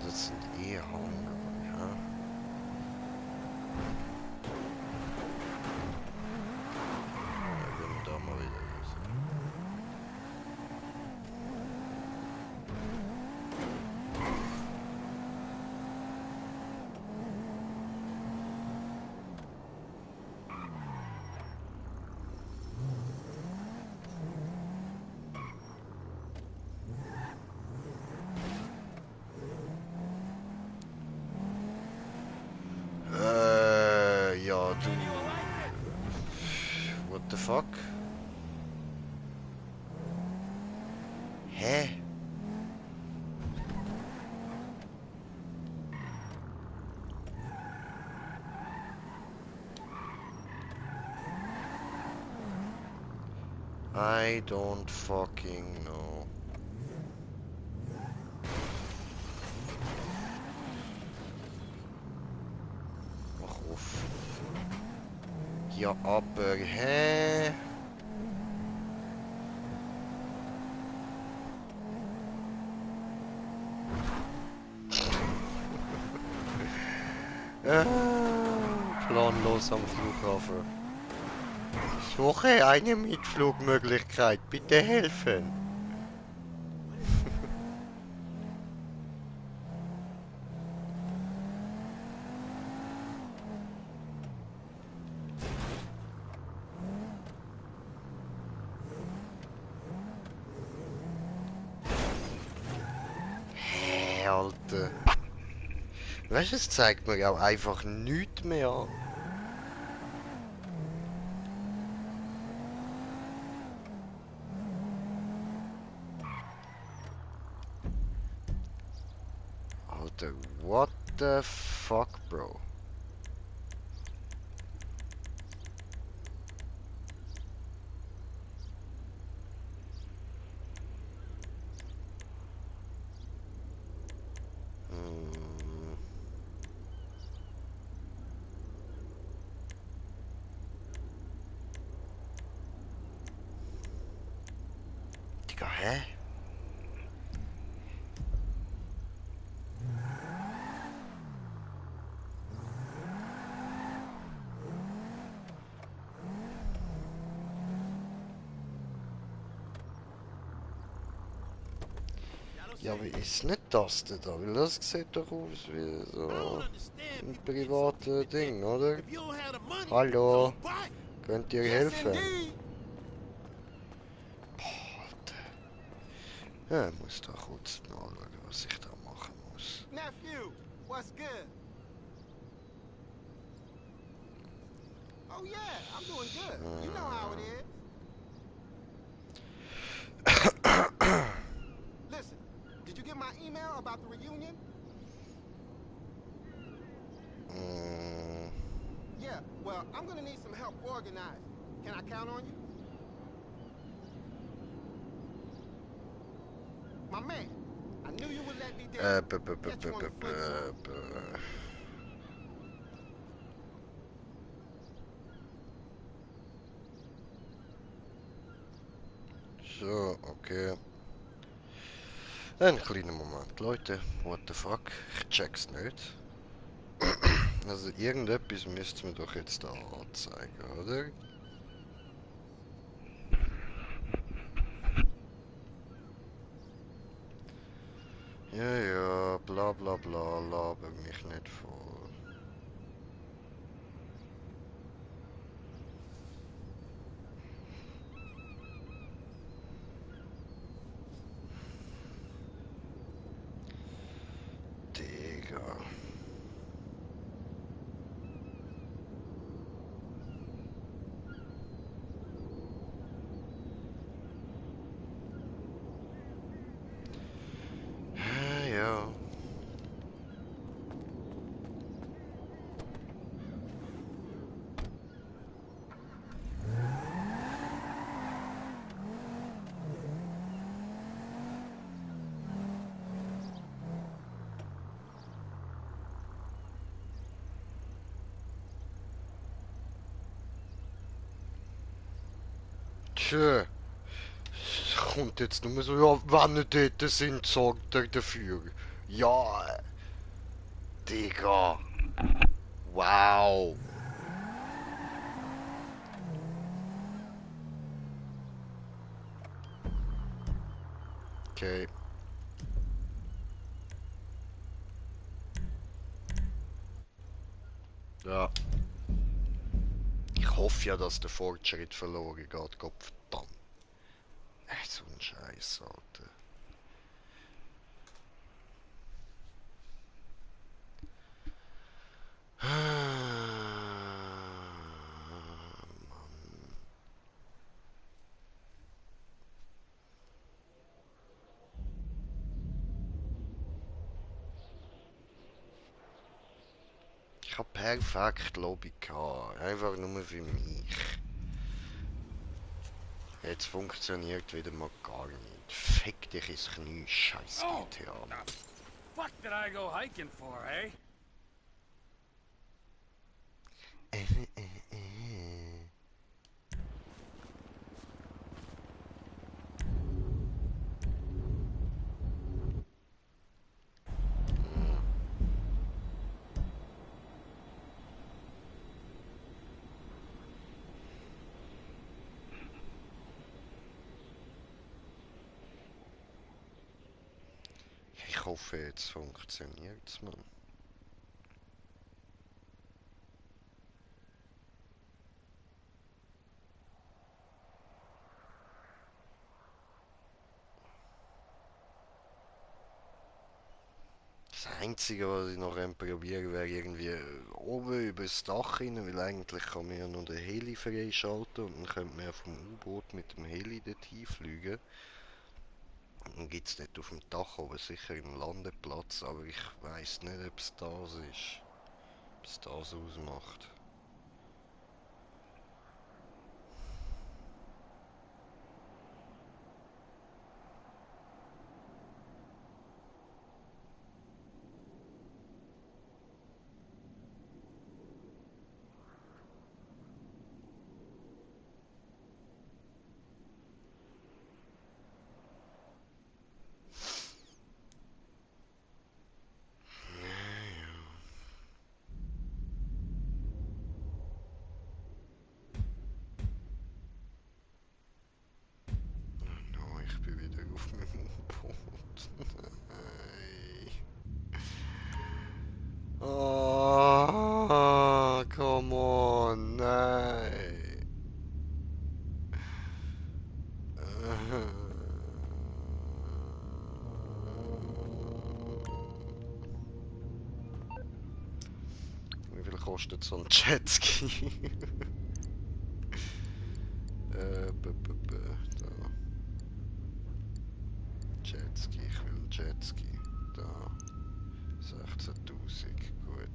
[SPEAKER 4] Das sind eh Hunger, ja. Hä? I don't fucking know. Mach auf. Ja, aber hä? Planlos am Flughafen. Ich suche eine Mitflugmöglichkeit. Bitte helfen. Hä, Alter. Weißt du, es zeigt mir auch einfach nichts mehr an. Alter, what the fuck, bro? Digga, hä? Ja, wie ist nicht das denn da? Weil das sieht doch aus wie so ein privates Ding, oder? Hallo? Könnt ihr helfen? Boah, Alter. Ja, ich muss da kurz nachschauen, was ich da machen muss.
[SPEAKER 9] Nephew, what's good? Oh yeah, I'm doing good. You know how it is. Listen, did you get my email about the reunion? Yeah, well, I'm gonna need some help organizing. Can I count on you? My man, I knew you would let me down. Catch you on the flip side.
[SPEAKER 4] So, okay. Einen kleinen Moment, Leute. What the fuck? Ich check's nicht. Also irgendetwas müsste mir doch jetzt da anzeigen, oder? Ja, ja, bla bla bla, laber mich nicht voll. Digga. Ja. Tja. Kommt jetzt nur so, ja, wenn ihr dort sind, sorgt ihr dafür. Ja. Digga. Wow. Okay. Ja. Ich hoffe ja, dass der Fortschritt verloren geht. Gottverdammt. Echt so ein Scheiß, Alter. Mann. habe perfekt Lobby gehabt. Einfach nur für mich. Jetzt funktioniert wieder mal gar nicht. Fick dich ins Knie, scheiß GTA.
[SPEAKER 10] Fuck did I go hiking for, eh?
[SPEAKER 4] Ich hoffe, jetzt funktioniert es mal. Das Einzige, was ich noch probieren wäre irgendwie oben über das Dach hin, weil eigentlich kann man ja noch den Heli freischalten und dann könnte man ja vom U-Boot mit dem Heli dorthin fliegen. Dann gibt es dort auf dem Dach oben sicher einen Landeplatz, aber ich weiß nicht, ob es das ist. Ob es das ausmacht. Oh, come on, nein. Wie viel kostet so ein Jetski? Da. Jetski, ich will einen Jetski. Da. 16.000, gut.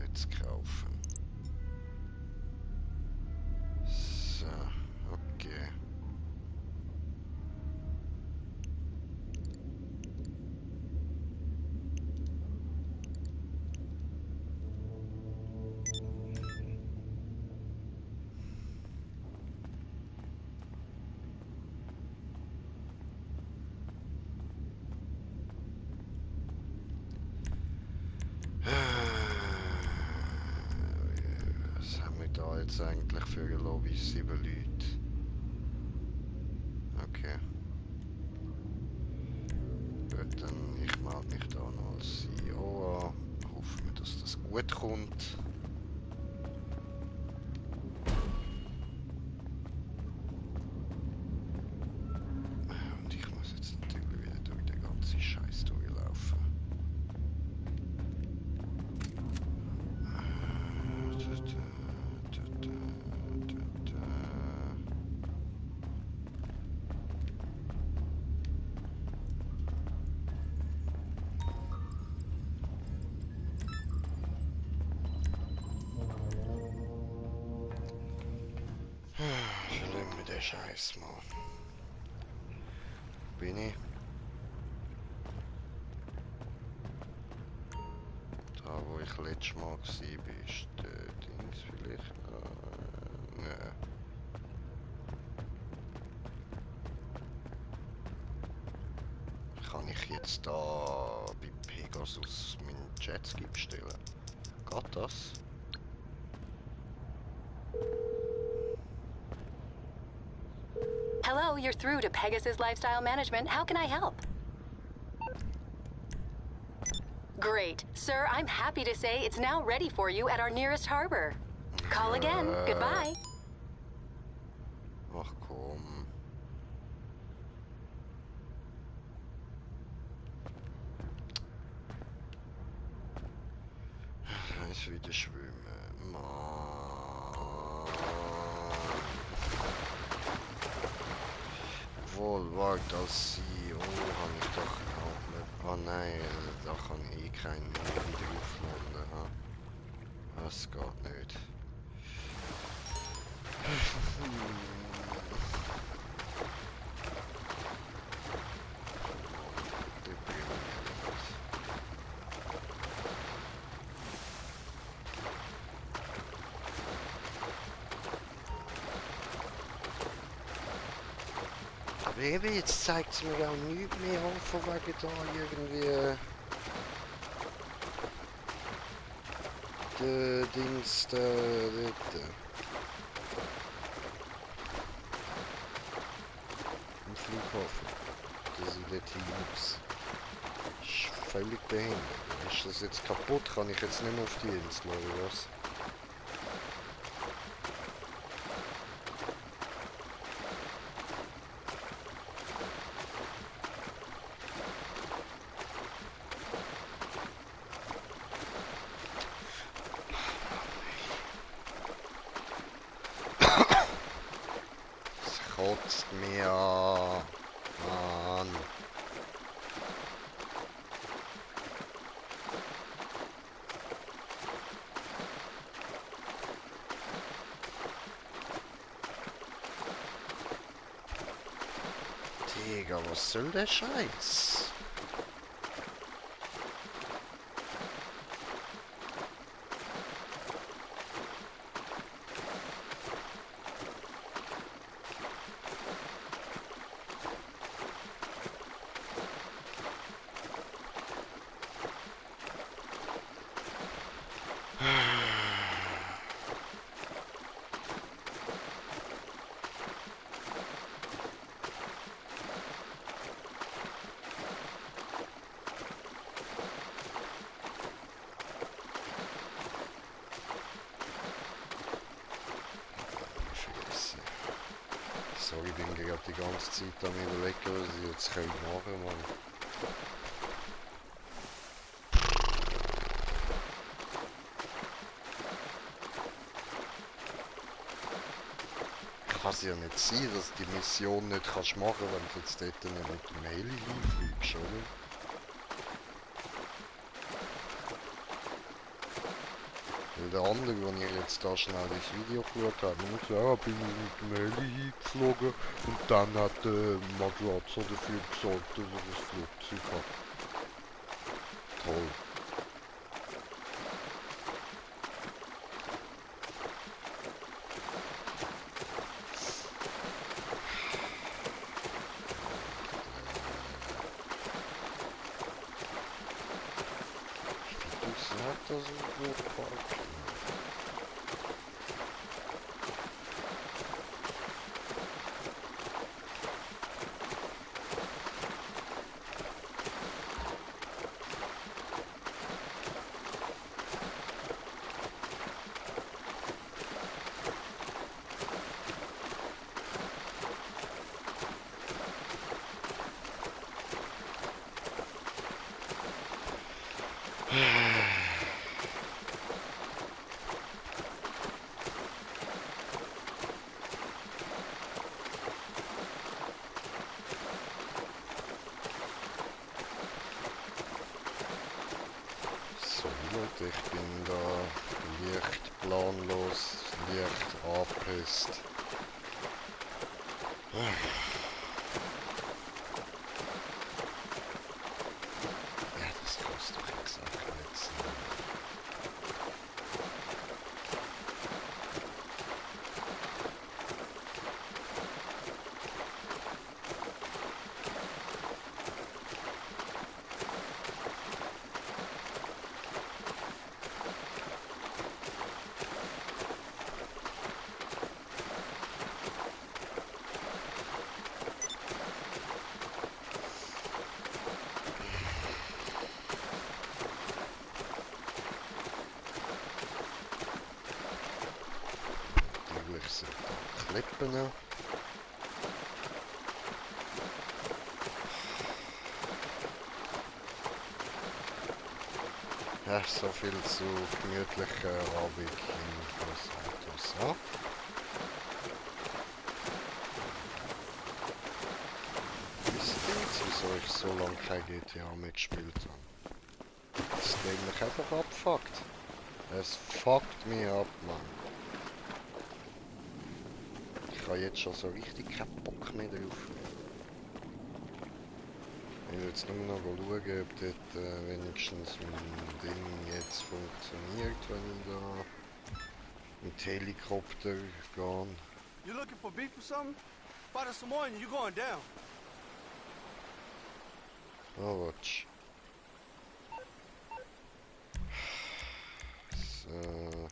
[SPEAKER 4] Jetzt kaufen. So, okay. Was haben wir da jetzt eigentlich für eine Lobby? 7 Leute. Okay. Gut, dann ich melde mich da noch als CEO an. Hoffen wir, dass das gut kommt. Und ich muss jetzt natürlich wieder durch den ganzen Scheiß durchlaufen. Schlimm mit der Scheiß, Mann. Bin ich? Da, wo ich letztes Mal war, ist der Dings vielleicht? Nein. Kann ich jetzt da bei Pegasus meinen Jetski bestellen? Geht das?
[SPEAKER 11] Hello, you're through to Pegasus Lifestyle Management. How can I help? Great. Sir, I'm happy to say it's now ready for you at our nearest harbor. Call again. Goodbye.
[SPEAKER 4] Ach komm. Ich wieder schwimmen. Mann. Wohl, wart als sie. Oh, habe ich doch auch nicht. Oh nein, da kann ich eh keinen wieder aufladen. Ha? Das geht nicht. Aber eben, jetzt zeigt es mir auch nichts mehr an, von wegen da irgendwie... Der Dings da... Im Flughafen. Dass ich dort hin muss. Das ist völlig behindert. Ist das jetzt kaputt? Kann ich jetzt nicht mehr auf die Insel, oder was? Kotzt mir an. Mann. Digga, was soll der Scheiß? Sorry, ich bin gerade die ganze Zeit am überlegen, was ich jetzt machen kann, Mann. Kann es ja nicht sein, dass du die Mission nicht kannst machen, wenn du jetzt dort nicht mit dem Heli hinfliegst, oder? Weil der andere, den ich jetzt da schnell das Video geschaut habe, muss ja, bin ich mit dem Heli hingeflogen und dann hat der Matratze dafür gesorgt, dass er das Flugzeug hat. Toll. Das ist gut parken. Ich bin da leicht planlos, leicht angepisst. Ja, das kann's doch exakt nicht sein. Sind da Klippen. Ja, so viel zu gemütlicher Abend in Los Santos. Bis jetzt wieso ich so lange kein GTA mehr gespielt habe. Das Game mich einfach abfuckt. Es fuckt mich ab, Mann. Ich habe jetzt schon so richtig keinen Bock mehr drauf. Ich will jetzt nur noch schauen, ob dort wenigstens mein Ding jetzt funktioniert, wenn ich da mit Helikopter gehe.
[SPEAKER 9] You looking for beef or something? Fight us some more and you going down.
[SPEAKER 4] Oh, watch. So.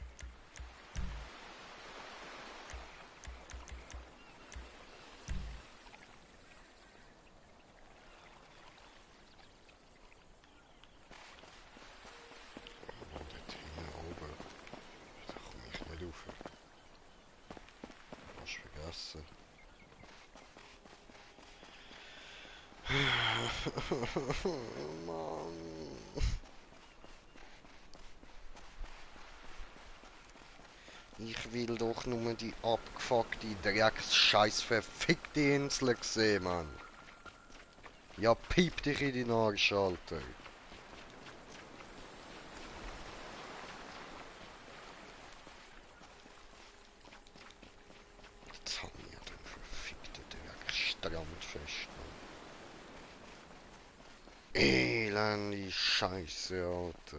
[SPEAKER 4] Mann. Ich will doch nur die abgefuckte Drecks-Scheiß verfickte Insel sehen, Mann. Ja, piep dich in die Arsch, Alter. Jetzt haben wir den verfickten Drecksstrand fest. Elende Scheiße, Alter.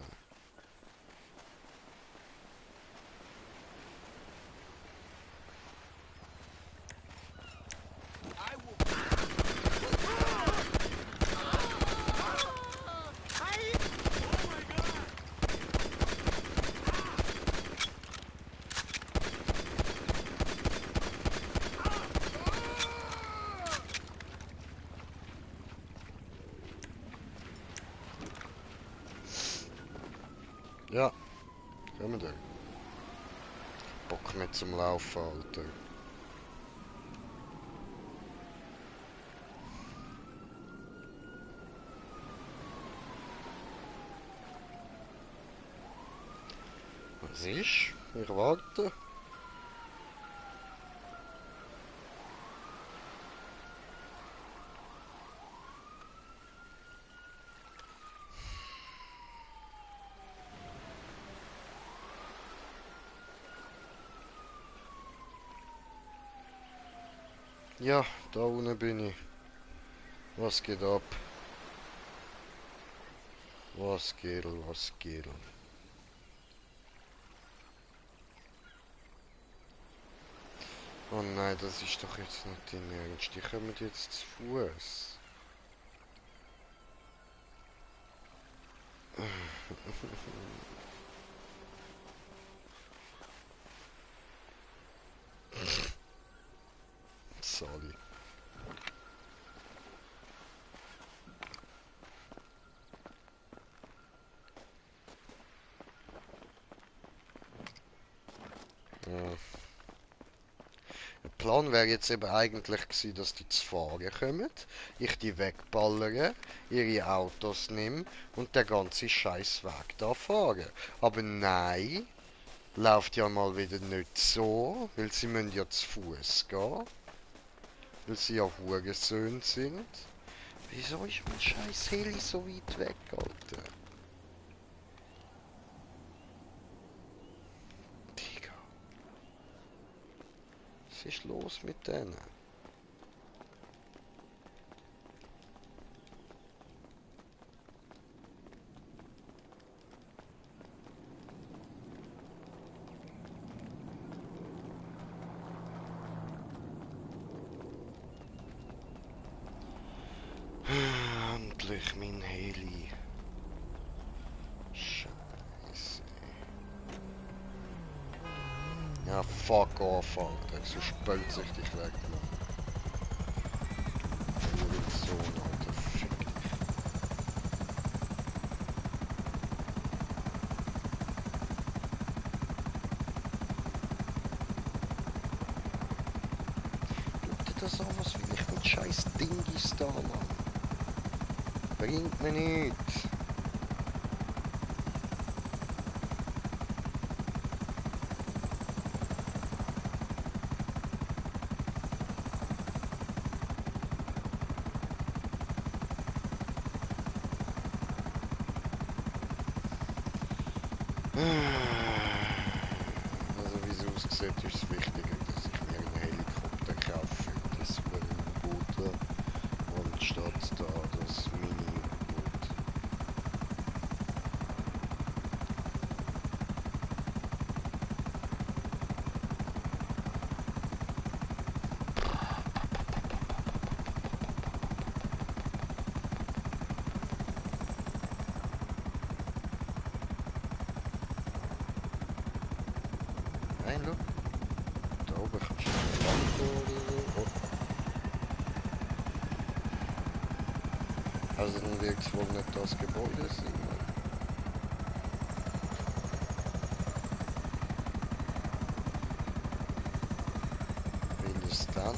[SPEAKER 4] Ja, kommen wir da. Bock mehr zum Laufen, Alter. Was ist? Ich warte. Ja, da unten bin ich. Was geht ab? Was geht, was geht? Oh nein, das ist doch jetzt nicht dein Ernst. Die kommen jetzt zu Fuß. Sorry. Ja. Der Plan wäre jetzt eben eigentlich gewesen, dass die zu fahren kommen, ich die wegballere, ihre Autos nehme und der ganze scheiß Weg da fahre. Aber nein, läuft ja mal wieder nicht so, weil sie müssen ja zu Fuß gehen. Weil sie ja Hurensöhne sind. Wieso ist mein scheiß Heli so weit weg, Alter? Digga. Was ist los mit denen? Endlich mein Heli. Scheiße. Ja, fuck off, Alter. So spült sich dich weg, Mann. Hurensohn, Alter. Fick dich. Guck dir das an, was will ich mit scheiß Dingis da, Mann? Bringt mir nichts. Also wie es aussieht, ist es wichtiger, dass ich mir einen Helikopter kaufe für das U-Boot und statt da das Mini-U-Boot. Nein, schau. Da oben kannst du eine Lampe oder so. Oh. Also dann wird es wohl nicht das Gebäude sein. Will es dann?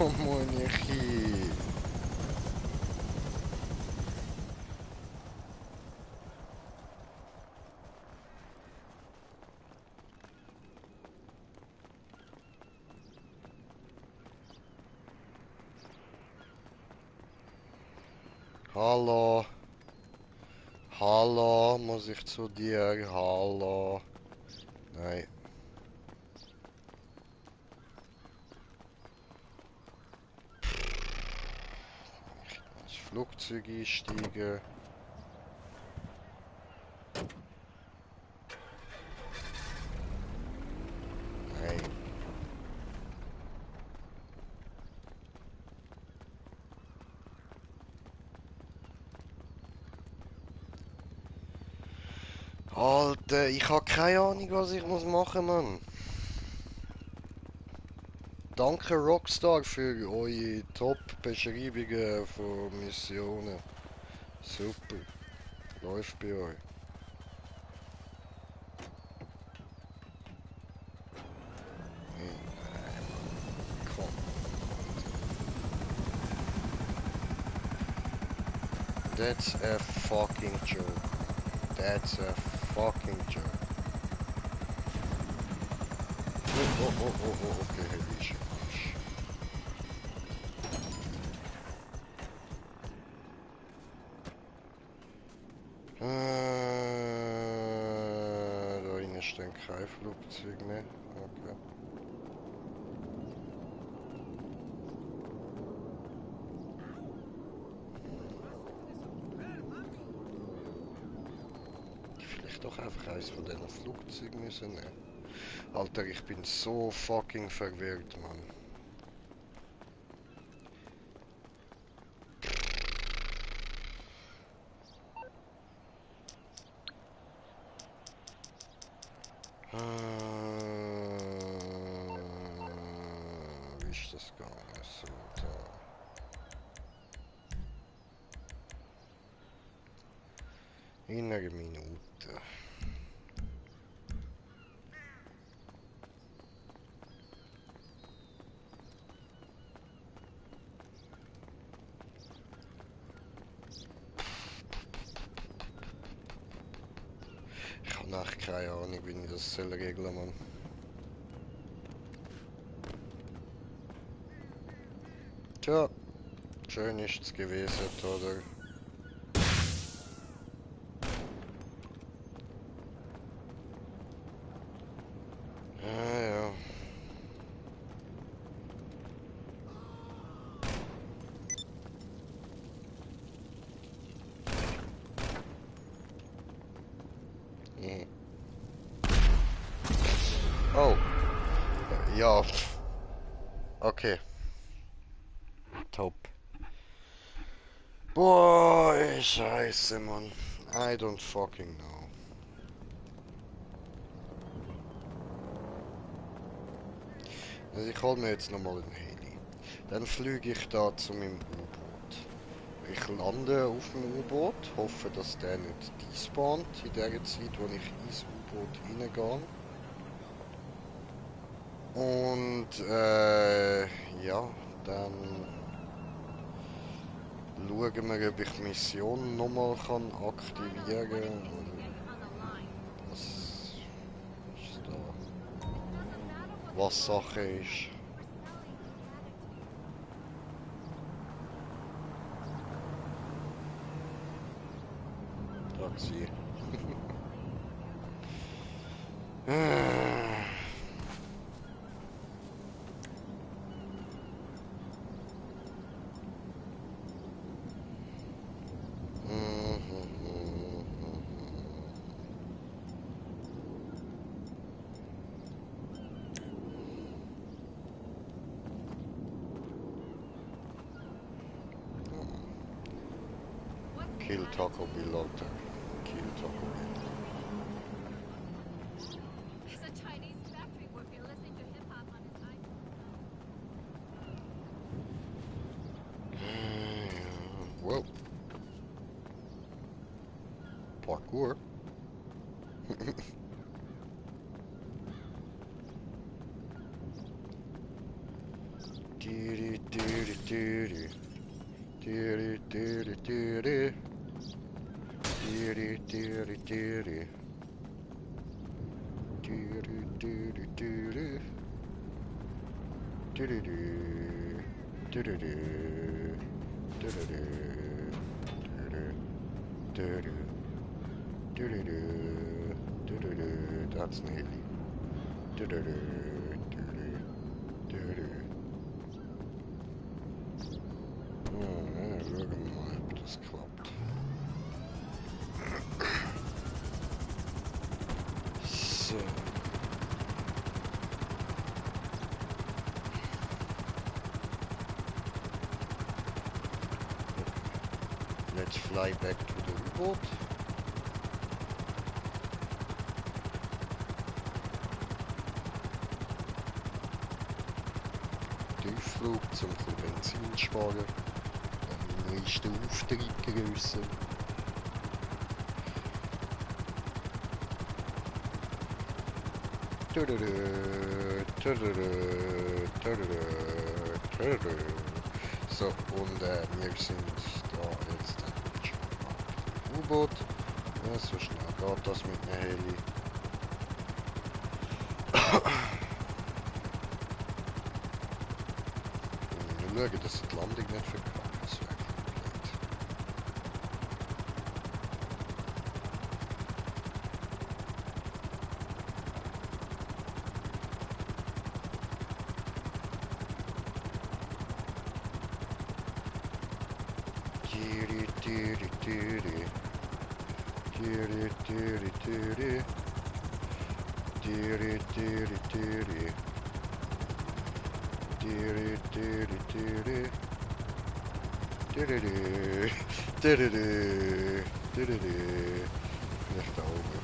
[SPEAKER 4] Oh monarchie. Hallo. Hallo, muss ich zu dir? Hallo. Nein. Ins Flugzeug einsteigen. Nein. Alter, ich habe keine Ahnung, was ich muss machen, Mann. Danke Rockstar für eure Top-Beschreibungen von Missionen. Super. Läuft bei euch. Nein, komm. That's a fucking joke. That's a fucking joke. Oh, okay, heavy shit. Da innen stehen kein Flugzeug mehr. Okay. Vielleicht doch einfach eins von diesen Flugzeugen müssen nehmen. Alter, ich bin so fucking verwirrt, Mann. Wie ist das gegangen? So, da. In einer Minute. Ich habe echt keine Ahnung, wie ich das regeln soll, Mann. Tja, schön ist es gewesen, oder? Ja. Oh. Ja. Okay. Top. Boah, scheiße, Mann. I don't fucking know. Also ich hol mir jetzt nochmal einen Heli. Dann fliege ich da zu meinem U-Boot. Ich lande auf dem U-Boot, hoffe, dass der nicht despawnt in der Zeit, wo ich ins U-Boot reingehe. Und ja, dann schauen wir, ob ich die Mission nochmal aktivieren kann. Was ist da? was Sache ist. Taxi. Kill Taco Bill, Leute. Kill Taco Bill.
[SPEAKER 2] There's a Chinese factory worker listening to hip-hop on his iPhone.
[SPEAKER 4] Whoa. Parkour. That's nearly. Schauen wir mal, ob das klappt. So. Let's fly back to the U-boat. Tiefflug zum Benzin sparen. Dann ist der Auftrieb grösser. So, und wir sind da jetzt schon im U-Boot. Ja, so schnell geht das mit einer Heli. Wir schauen, dass die Landung nicht verkackt. Das wäre komplett. Nicht da oben.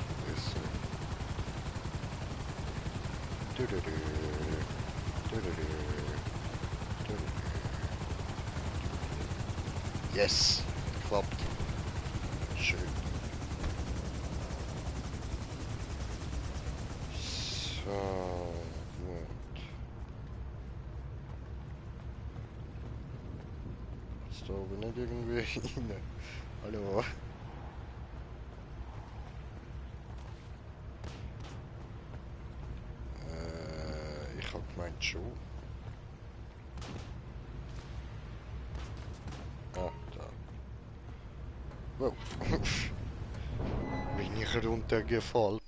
[SPEAKER 4] Yes, klappt. Schön. So, gut. Ist da oben nicht irgendwie rein? Hallo? Ich hab gemeint schon. Ah, da. Wow. Bin ich runtergefallen.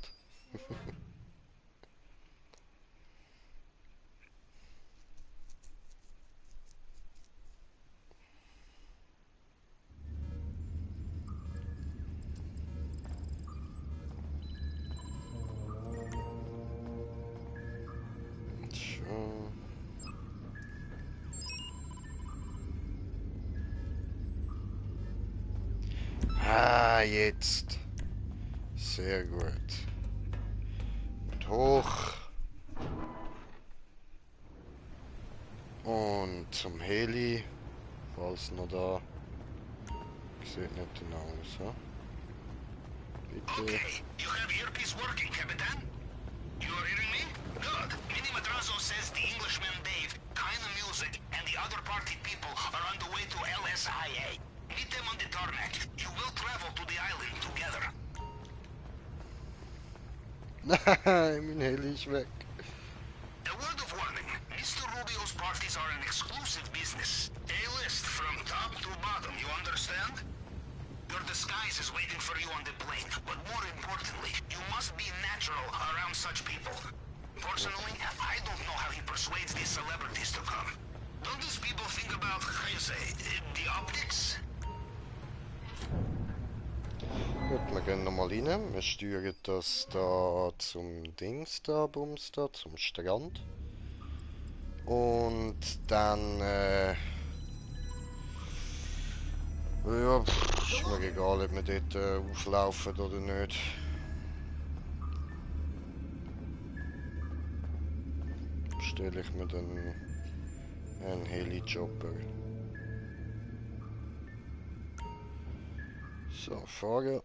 [SPEAKER 4] Ah, jetzt. Sehr gut. Und hoch. Und zum Heli. Falls noch da. Sieht nicht genau aus, ha? Bitte.
[SPEAKER 7] Okay, you have earpiece working, Capitan? You are hearing me? Good. Mini Madrazo says the Englishman Dave, kind of music, and the other party people are on the way to LSIA. Meet them on the tarmac. You will travel to the island together.
[SPEAKER 4] Nein, mein Heli ist weg.
[SPEAKER 7] A word of parties are an exclusive business. A-list from top to bottom, you understand? Your disguise is waiting for you on the plane, but more importantly, you must be natural around such people. Personally, I don't know how he persuades these celebrities to come. Don't these people think about, how you say, the optics?
[SPEAKER 4] Gut, wir gehen nochmal rein. Wir steuern das da zum Dings da, Bums da, zum Strand. Und dann, ja, ist mir egal, ob wir dort auflaufen oder nicht. Stelle ich mir dann einen Heli-Chopper. So, fahren.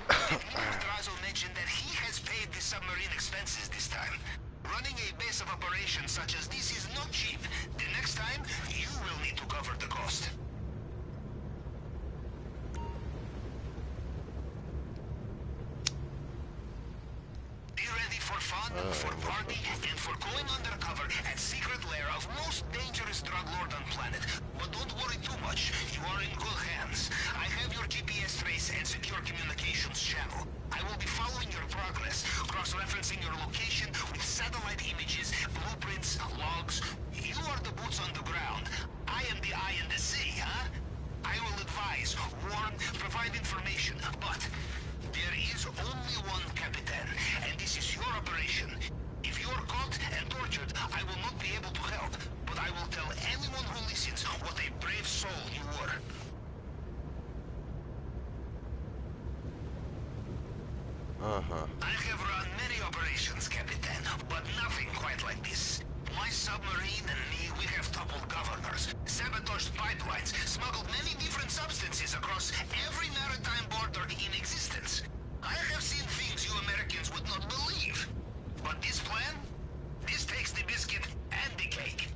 [SPEAKER 7] Drazo mentioned that he has paid the submarine expenses this time. Running a base of operations such as this is not cheap. The next time, you will need to cover the cost. Be ready for fun, for party, and for going undercover at secret lair of most dangerous drug lord on planet. But don't worry too much. You are in good hands. I have your GPS trace and secure communications channel. I will be following your progress, cross-referencing your location with satellite images, blueprints, logs. You are the boots on the ground. I am the eye in the sea, huh? I will advise, warn, provide information, but there is only one Capitan, and this is your operation. If you are caught and tortured, I will not be able to help, but I will tell anyone who listens what a brave soul you were. I have run many operations, Capitan, but nothing quite like this. My submarine and me, we have toppled governors, sabotaged pipelines, smuggled many different substances across every maritime border in existence. I have seen things you Americans would not believe. But this plan? This takes the biscuit and the cake.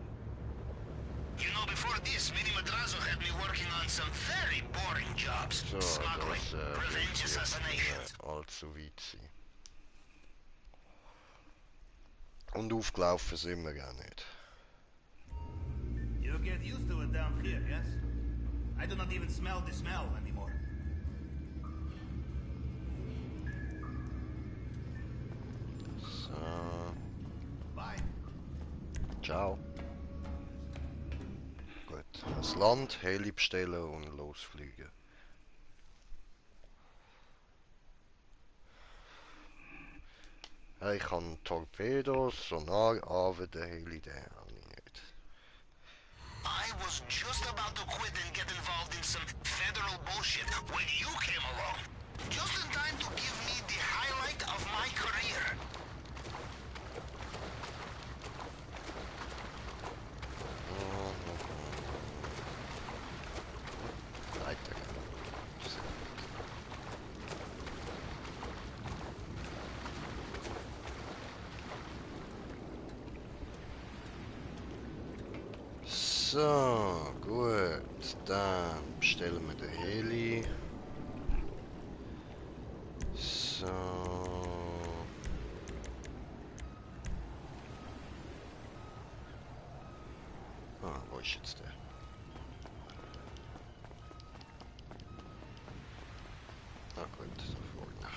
[SPEAKER 7] You know, before this, Mini Madrazo had me working on some very boring jobs.
[SPEAKER 4] So,
[SPEAKER 7] Smuggling,
[SPEAKER 4] das
[SPEAKER 7] revenge assassinations.
[SPEAKER 4] allzu weit sein. Und aufgelaufen sind wir gar nicht.
[SPEAKER 12] You get used to it down here, yes? I do not even smell the smell anymore.
[SPEAKER 4] So.
[SPEAKER 12] Bye.
[SPEAKER 4] Ciao. Gut. Das Land, Heli bestellen und losfliegen. Ich kann Torpedos, Sonar, aber den Heli, den habe ich nicht.
[SPEAKER 7] I was just about to quit and get involved in some federal bullshit when you came along. Just in time to give me the highlight of my career.
[SPEAKER 4] Weiter. So, gut. Dann bestellen wir den Heli. So. Wo ist jetzt der? Gut, da vorne.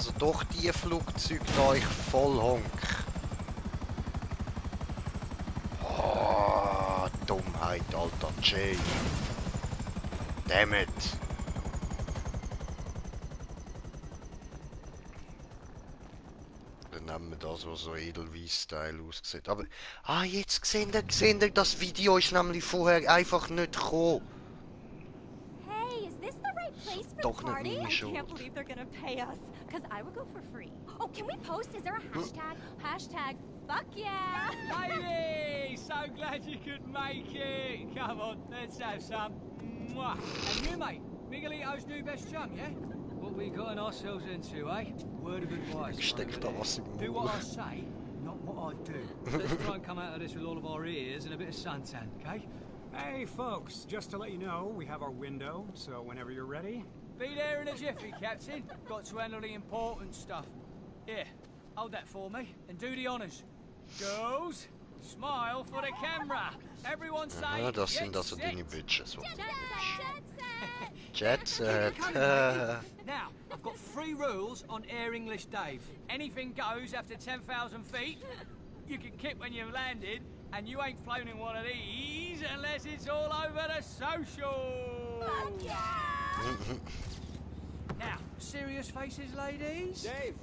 [SPEAKER 4] Also doch die Flugzeuge da ich voll honk. Oh, Dummheit, alter Jay. Damn it. Dann nehmen wir das, was so Edelweiss-Style aussieht. Aber, jetzt seht ihr, das Video ist nämlich vorher einfach nicht gekommen.
[SPEAKER 2] Hey, is this the right place for
[SPEAKER 4] Doch
[SPEAKER 2] the
[SPEAKER 4] nicht
[SPEAKER 2] party?
[SPEAKER 4] meine
[SPEAKER 2] I
[SPEAKER 4] Schuld.
[SPEAKER 2] can't believe they're gonna pay us. Cause I would go for free. Oh, can we post? Is there a hashtag? Hashtag fuck yeah!
[SPEAKER 1] Lady, so glad you could make it. Come on, let's have some. Mwah. And you, mate, Miguelito's new best chum, yeah? What we gotten ourselves into, eh? Word of advice. Do what I say, not what I do. Let's try and come out of this with all of our ears and a bit of suntan, okay?
[SPEAKER 13] Hey, folks, just to let you know, we have our window, so whenever you're ready.
[SPEAKER 1] Be there in a jiffy, Captain. Got to handle the important stuff. Here, hold that for me and do the honours. Girls, smile for the camera. Everyone say
[SPEAKER 4] Das sind also deine Bitches. Jet
[SPEAKER 1] set.
[SPEAKER 4] set.
[SPEAKER 1] Now, I've got 3 rules on Air English Dave. Anything goes after 10,000 feet. You can kick when you've landed, and you ain't flown in one of these unless it's all over the social. Now, serious faces, ladies.
[SPEAKER 14] Dave.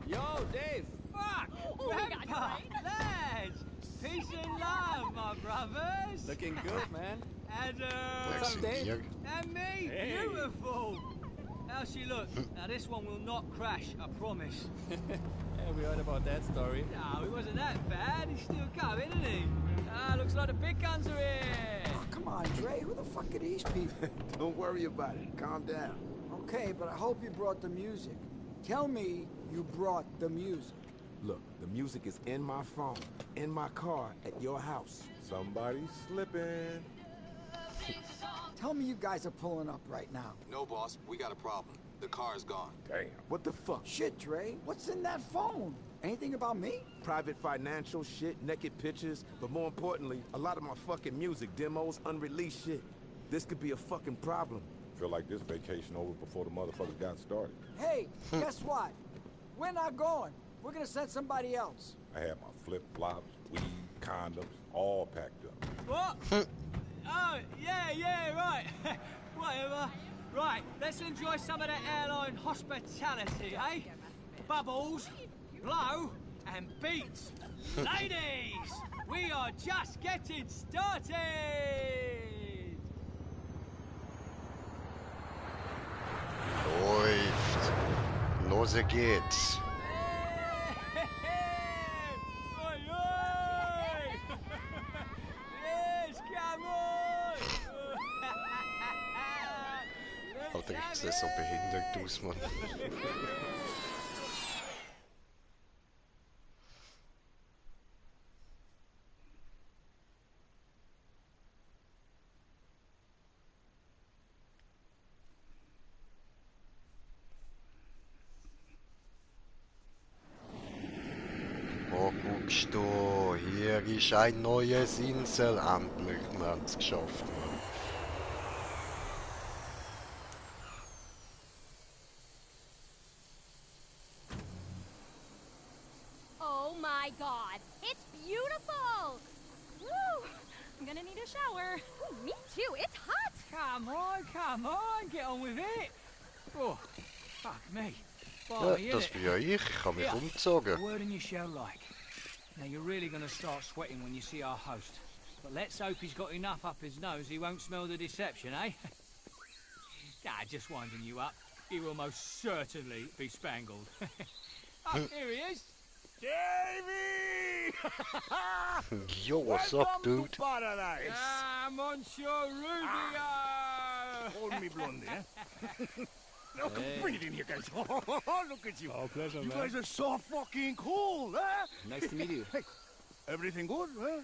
[SPEAKER 14] Yo, Dave.
[SPEAKER 1] Fuck! Grandpa! Lads! Peace and love, my brothers!
[SPEAKER 14] Looking good, man.
[SPEAKER 1] And,
[SPEAKER 14] What's up, Dave?
[SPEAKER 1] And me!
[SPEAKER 14] Hey.
[SPEAKER 1] Beautiful! How's she look? Now, this one will not crash, I promise.
[SPEAKER 14] Yeah, we heard about that story.
[SPEAKER 1] No, he wasn't that bad. He's still coming, isn't he? Looks like the big guns are here!
[SPEAKER 15] Oh, come on, Dre. Who the fuck are these people?
[SPEAKER 16] Don't worry about it. Calm down.
[SPEAKER 15] Okay, but I hope you brought the music. Tell me you brought the music.
[SPEAKER 16] Look, the music is in my phone, in my car, at your house. Somebody's slipping.
[SPEAKER 15] Tell me you guys are pulling up right now.
[SPEAKER 17] No, boss. We got a problem. The car is gone.
[SPEAKER 16] Damn. What the fuck?
[SPEAKER 15] Shit, Dre. What's in that phone? Anything about me?
[SPEAKER 16] Private financial shit, naked pictures, but more importantly, a lot of my fucking music, demos, unreleased shit. This could be a fucking problem.
[SPEAKER 18] Feel like this vacation over before the motherfuckers got started.
[SPEAKER 15] Hey, guess what? We're not going. We're gonna send somebody else.
[SPEAKER 18] I had my flip-flops, weed, condoms, all packed up.
[SPEAKER 1] What? Oh, yeah, right. Whatever. Right, let's enjoy some of the airline hospitality, eh? Bubbles, blow, and beats. Ladies, we are just getting started!
[SPEAKER 4] Läuft. Los geht's. Alter, ich sehe so behindert aus, Mann. Oh, guckst du, hier ist ein neues Insel. Endlich, wir haben es geschafft, Mann.
[SPEAKER 2] Oh my god, it's beautiful! Woo! I'm gonna need a shower. Ooh, me too, it's hot!
[SPEAKER 1] Come on, get on with it! Oh, fuck me.
[SPEAKER 4] Ja, das bin ja ich kann mich umzogen.
[SPEAKER 1] Word in your shell like. Now you're really gonna start sweating when you see our host. But let's hope he's got enough up his nose he won't smell the deception, eh? Just winding you up. He will most certainly be spangled. Oh, here he is!
[SPEAKER 8] Davey!
[SPEAKER 4] Yo, what's up, dude?
[SPEAKER 8] To paradise.
[SPEAKER 1] Monsieur Rubio!
[SPEAKER 8] Hold me, Blondie, eh? No, come bring it in here, guys. Oh, look at you.
[SPEAKER 13] Oh, pleasure,
[SPEAKER 8] you
[SPEAKER 13] man.
[SPEAKER 8] guys are so fucking cool, huh?
[SPEAKER 14] Nice to meet you.
[SPEAKER 8] Hey, everything good, huh?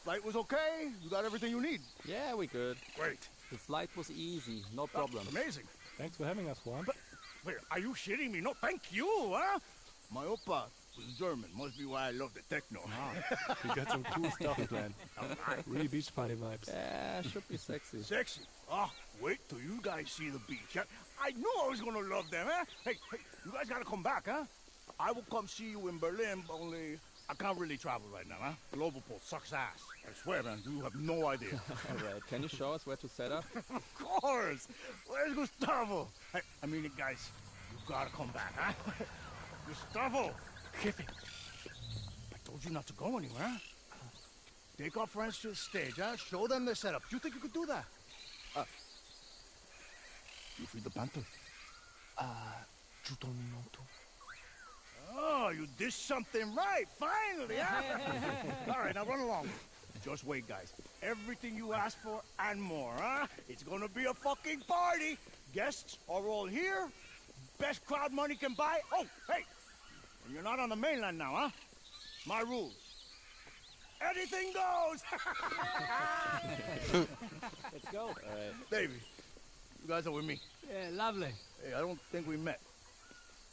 [SPEAKER 8] Flight was okay? You got everything you need?
[SPEAKER 14] Yeah, we good.
[SPEAKER 8] Great.
[SPEAKER 14] The flight was easy, no problem.
[SPEAKER 8] Amazing.
[SPEAKER 13] Thanks for having us, Juan.
[SPEAKER 8] But, wait, are you shitting me? No, thank you, huh? My oppa
[SPEAKER 10] was German. Must be why I love the techno.
[SPEAKER 14] You got some cool stuff planned. Really beach party vibes. Yeah, should be sexy.
[SPEAKER 10] Sexy? Oh, wait till you guys see the beach. Yeah? I knew I was gonna love them, huh? Hey, you guys gotta come back, huh? I will come see you in Berlin, only I can't really travel right now, huh? Global Pole sucks ass. I swear, man, you have no idea.
[SPEAKER 14] All right, can you show us where to set up?
[SPEAKER 10] Of course! Where's Gustavo? Hey, I mean it, guys. You gotta come back, huh? Gustavo! Kiffy! I told you not to go anywhere, huh? Take our friends to the stage, huh? Show them the setup. You think you could do that? You feed the panther?
[SPEAKER 6] You told me not to.
[SPEAKER 10] Oh, you did something right, finally, huh? All right, now run along. Just wait, guys. Everything you asked for and more, huh? It's gonna be a fucking party. Guests are all here. Best crowd money can buy. Oh, hey, and you're not on the mainland now, huh? My rules. Anything goes.
[SPEAKER 14] Let's go. All right.
[SPEAKER 10] Davey, you guys are with me.
[SPEAKER 1] Yeah, lovely.
[SPEAKER 10] Hey, I don't think we met.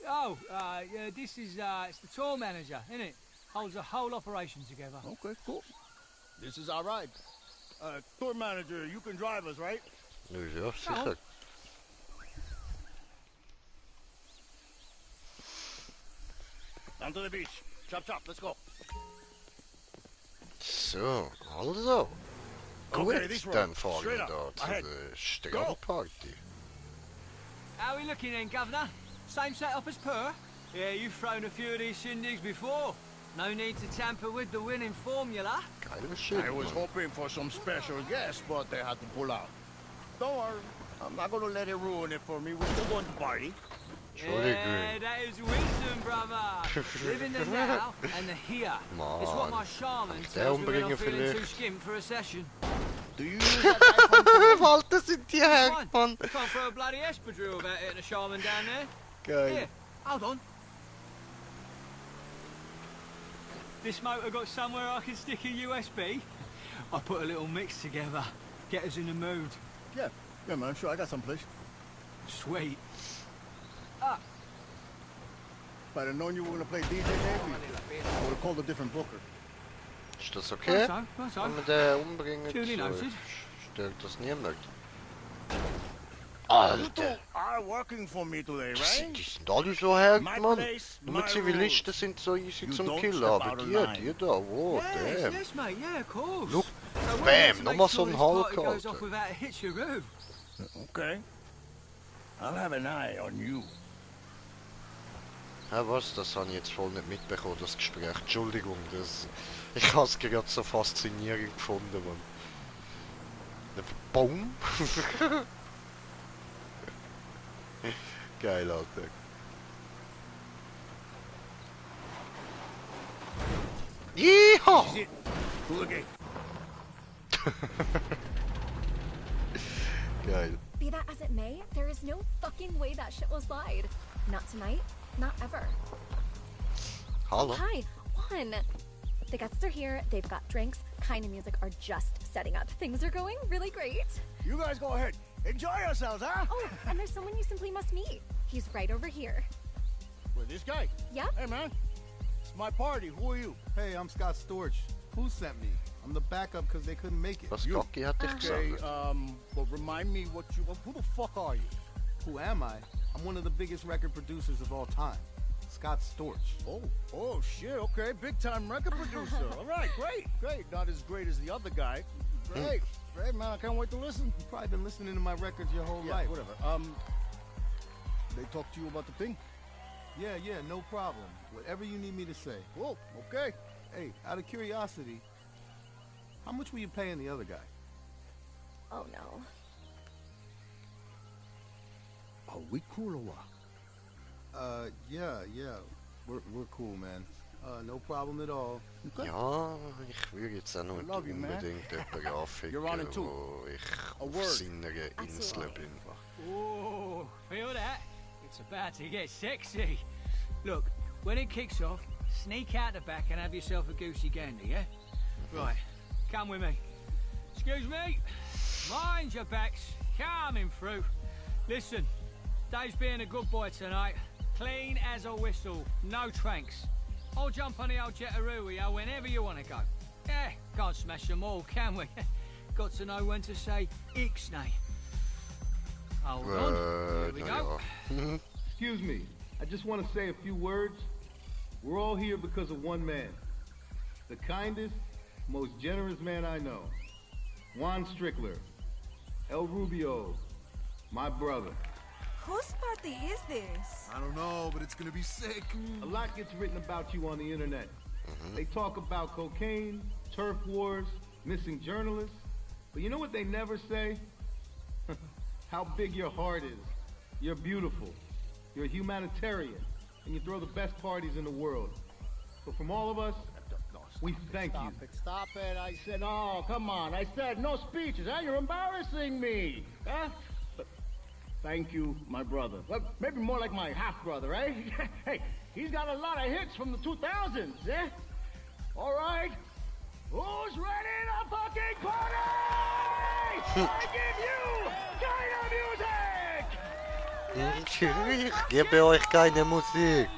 [SPEAKER 1] Oh, yeah, this is, it's the tour manager, isn't it? Holds the whole operation together.
[SPEAKER 10] Okay, cool. This is our ride. Tour manager, you can drive us, right?
[SPEAKER 4] Ja, sicher.
[SPEAKER 10] Down to the beach. Chop, chop, let's go.
[SPEAKER 4] So, also.
[SPEAKER 10] Okay,
[SPEAKER 4] Gut,
[SPEAKER 10] this
[SPEAKER 4] dann
[SPEAKER 10] road.
[SPEAKER 4] fahren
[SPEAKER 10] Straight
[SPEAKER 4] wir
[SPEAKER 10] up.
[SPEAKER 4] da zu
[SPEAKER 10] Ahead.
[SPEAKER 4] der Strandparty.
[SPEAKER 1] How are we looking then, Governor? Same setup as per? Yeah, you've thrown a few of these shindigs before. No need to tamper with the winning formula.
[SPEAKER 4] Geiler Shit,
[SPEAKER 10] I was
[SPEAKER 4] Mann.
[SPEAKER 10] hoping for some special guests, but they had to pull out. Don't worry, I'm not gonna let it ruin it for me. We're still going to party.
[SPEAKER 1] Yeah, that is wisdom, brother. Live in the now and the here. It's what my shaman tells me when I'm feeling too skimp for a session.
[SPEAKER 10] Do you use that iPhone?
[SPEAKER 4] Walter sind die Herren, Mann.
[SPEAKER 1] Can't throw a bloody espadrille about hitting a shaman down there.
[SPEAKER 4] Geil.
[SPEAKER 1] Here, hold on. This motor got somewhere I can stick a USB? I put a little mix together. Get us in the mood.
[SPEAKER 10] Yeah, man, sure, I got someplace.
[SPEAKER 1] Sweet.
[SPEAKER 10] If I'd have known you were gonna play DJ, maybe I would have called a different booker.
[SPEAKER 4] Ist das okay?
[SPEAKER 1] Was
[SPEAKER 4] Wenn wir den umbringen,
[SPEAKER 1] Duly noted.
[SPEAKER 4] stört das niemand.
[SPEAKER 10] You
[SPEAKER 4] Alter,
[SPEAKER 10] two are working for me today, right?
[SPEAKER 4] die sind alle so hart,
[SPEAKER 10] My
[SPEAKER 4] Mann.
[SPEAKER 10] place,
[SPEAKER 4] Nur
[SPEAKER 10] my
[SPEAKER 4] Zivilisten sind so easy
[SPEAKER 10] You
[SPEAKER 4] zum
[SPEAKER 10] don't
[SPEAKER 4] Killen,
[SPEAKER 10] step
[SPEAKER 4] aber
[SPEAKER 10] out of
[SPEAKER 4] die
[SPEAKER 10] line.
[SPEAKER 4] da, wow,
[SPEAKER 1] Yes,
[SPEAKER 4] damn.
[SPEAKER 1] yes, mate, yeah, of course.
[SPEAKER 4] Look,
[SPEAKER 1] So we
[SPEAKER 4] bam,
[SPEAKER 1] need to
[SPEAKER 4] nochmal
[SPEAKER 1] make
[SPEAKER 4] so
[SPEAKER 1] sure
[SPEAKER 4] ein
[SPEAKER 1] this party
[SPEAKER 4] Hulk,
[SPEAKER 1] goes off
[SPEAKER 4] Alter.
[SPEAKER 1] without a hitcheroo.
[SPEAKER 10] Okay. I'll have an eye on you.
[SPEAKER 4] Ja, was? Das habe ich jetzt voll nicht mitbekommen, das Gespräch. Entschuldigung, ich habe es gerade so faszinierend gefunden, Mann. Boom! Geil, Alter. Yeehaw!
[SPEAKER 10] This is it. Through the gate.
[SPEAKER 4] Geil.
[SPEAKER 2] Be that as it may, there is no fucking way that shit will slide. Not tonight, not ever.
[SPEAKER 4] Hello.
[SPEAKER 2] Oh, hi, Juan. The guests are here, they've got drinks, kind of music are just setting up. Things are going really great.
[SPEAKER 10] You guys go ahead. Enjoy yourselves, huh?
[SPEAKER 2] Oh, and there's someone you simply must meet. He's right over here.
[SPEAKER 10] Wait, this guy?
[SPEAKER 2] Yep.
[SPEAKER 10] Hey, man. It's my party. Who are you?
[SPEAKER 19] Hey, I'm Scott Storch. Who sent me? I'm the backup because they couldn't make it.
[SPEAKER 4] Was Cocky hat dich
[SPEAKER 10] Okay,
[SPEAKER 4] gesagt.
[SPEAKER 10] but remind me who the fuck are you?
[SPEAKER 19] Who am I? I'm one of the biggest record producers of all time. Scott Storch.
[SPEAKER 10] Oh, shit, okay. Big time record producer. All right, great. Not as great as the other guy. Great, man. I can't wait to listen.
[SPEAKER 19] You've probably been listening to my records your whole life.
[SPEAKER 10] Whatever. They talked to you about the thing?
[SPEAKER 19] Yeah, no problem. Whatever you need me to say.
[SPEAKER 10] Cool, okay.
[SPEAKER 19] Hey, out of curiosity, how much were you paying the other guy?
[SPEAKER 2] Oh no.
[SPEAKER 10] Are we cool or what?
[SPEAKER 19] Yeah. We're cool, man. No problem at all.
[SPEAKER 4] Ja, ich würde jetzt auch noch unbedingt jemanden anficken, wo ich auf seiner Insel bin.
[SPEAKER 1] Oh, feel that? It's about to get sexy. Look, when it kicks off, sneak out the back and have yourself a goosey gander, yeah? Right, come with me. Excuse me, mind your backs, coming through. Listen, Dave's being a good boy tonight. Clean as a whistle, no tranks. I'll jump on the old Jetaroo whenever you want to go. Yeah, can't smash them all, can we? Got to know when to say Ixnay. Hold on, here we go.
[SPEAKER 20] Excuse me, I just want to say a few words. We're all here because of one man. The kindest, most generous man I know. Juan Strickler. El Rubio. My brother.
[SPEAKER 5] Whose party is this?
[SPEAKER 20] I don't know, but it's gonna be sick. A lot gets written about you on the internet. They talk about cocaine, turf wars, missing journalists. But you know what they never say? How big your heart is. You're beautiful. You're a humanitarian. And you throw the best parties in the world. So from all of us, we thank you.
[SPEAKER 10] Stop it. I said, oh, come on. I said no speeches, huh? You're embarrassing me. Huh? But thank you, my brother. Well, maybe more like my half-brother, eh? Hey, he's got a lot of hits from the 2000s, eh? All right. Who's ready to fucking party? I give you kind of music!
[SPEAKER 4] Ich gebe euch keine Musik.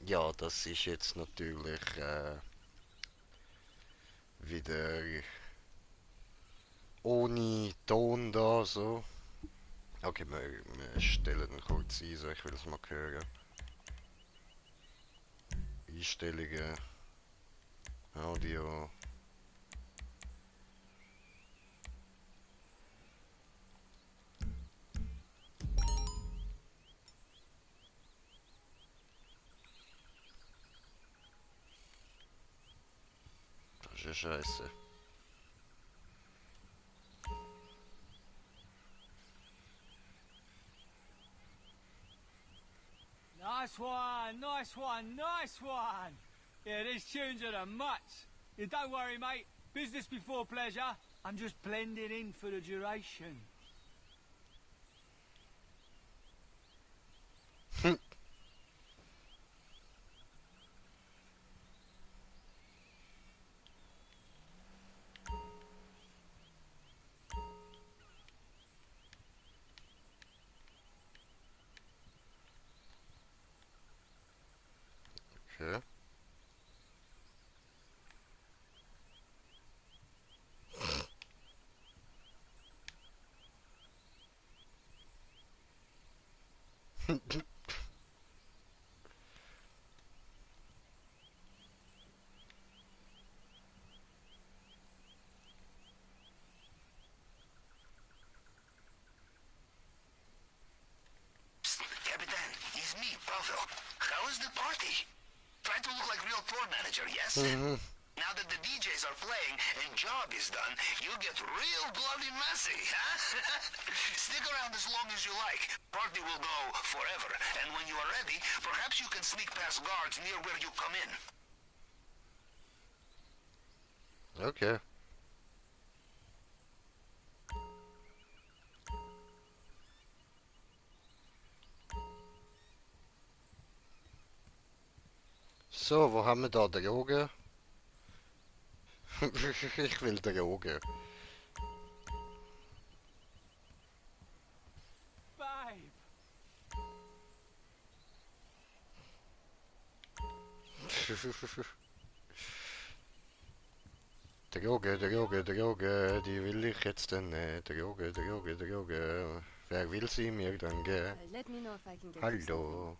[SPEAKER 4] Ja, das ist jetzt natürlich wieder ohne Ton da so. Okay, wir stellen ihn kurz ein, so ich will es mal hören. Einstellungen, Audio. Das ist ja scheiße.
[SPEAKER 1] Nice one, nice one, nice one! Yeah, these tunes are the much. Yeah, don't worry, mate. Business before pleasure. I'm just blending in for the duration.
[SPEAKER 4] Okay.
[SPEAKER 7] Capitan, it's me, Pavel. How is the party? Try to look like real tour manager, yes? Now that the DJs are playing and job is done, you get real bloody messy, huh? Stick around as long as you like. Party will go forever. And when you are ready, perhaps you can sneak past guards near where you come in.
[SPEAKER 4] Okay. So, wo haben wir da Drogen? Ich will Drogen.
[SPEAKER 1] Babe!
[SPEAKER 4] Drogen, die will ich jetzt dann nicht. Drogen. Wer will sie mir dann geben?
[SPEAKER 21] Let me know if I can get
[SPEAKER 4] Hallo.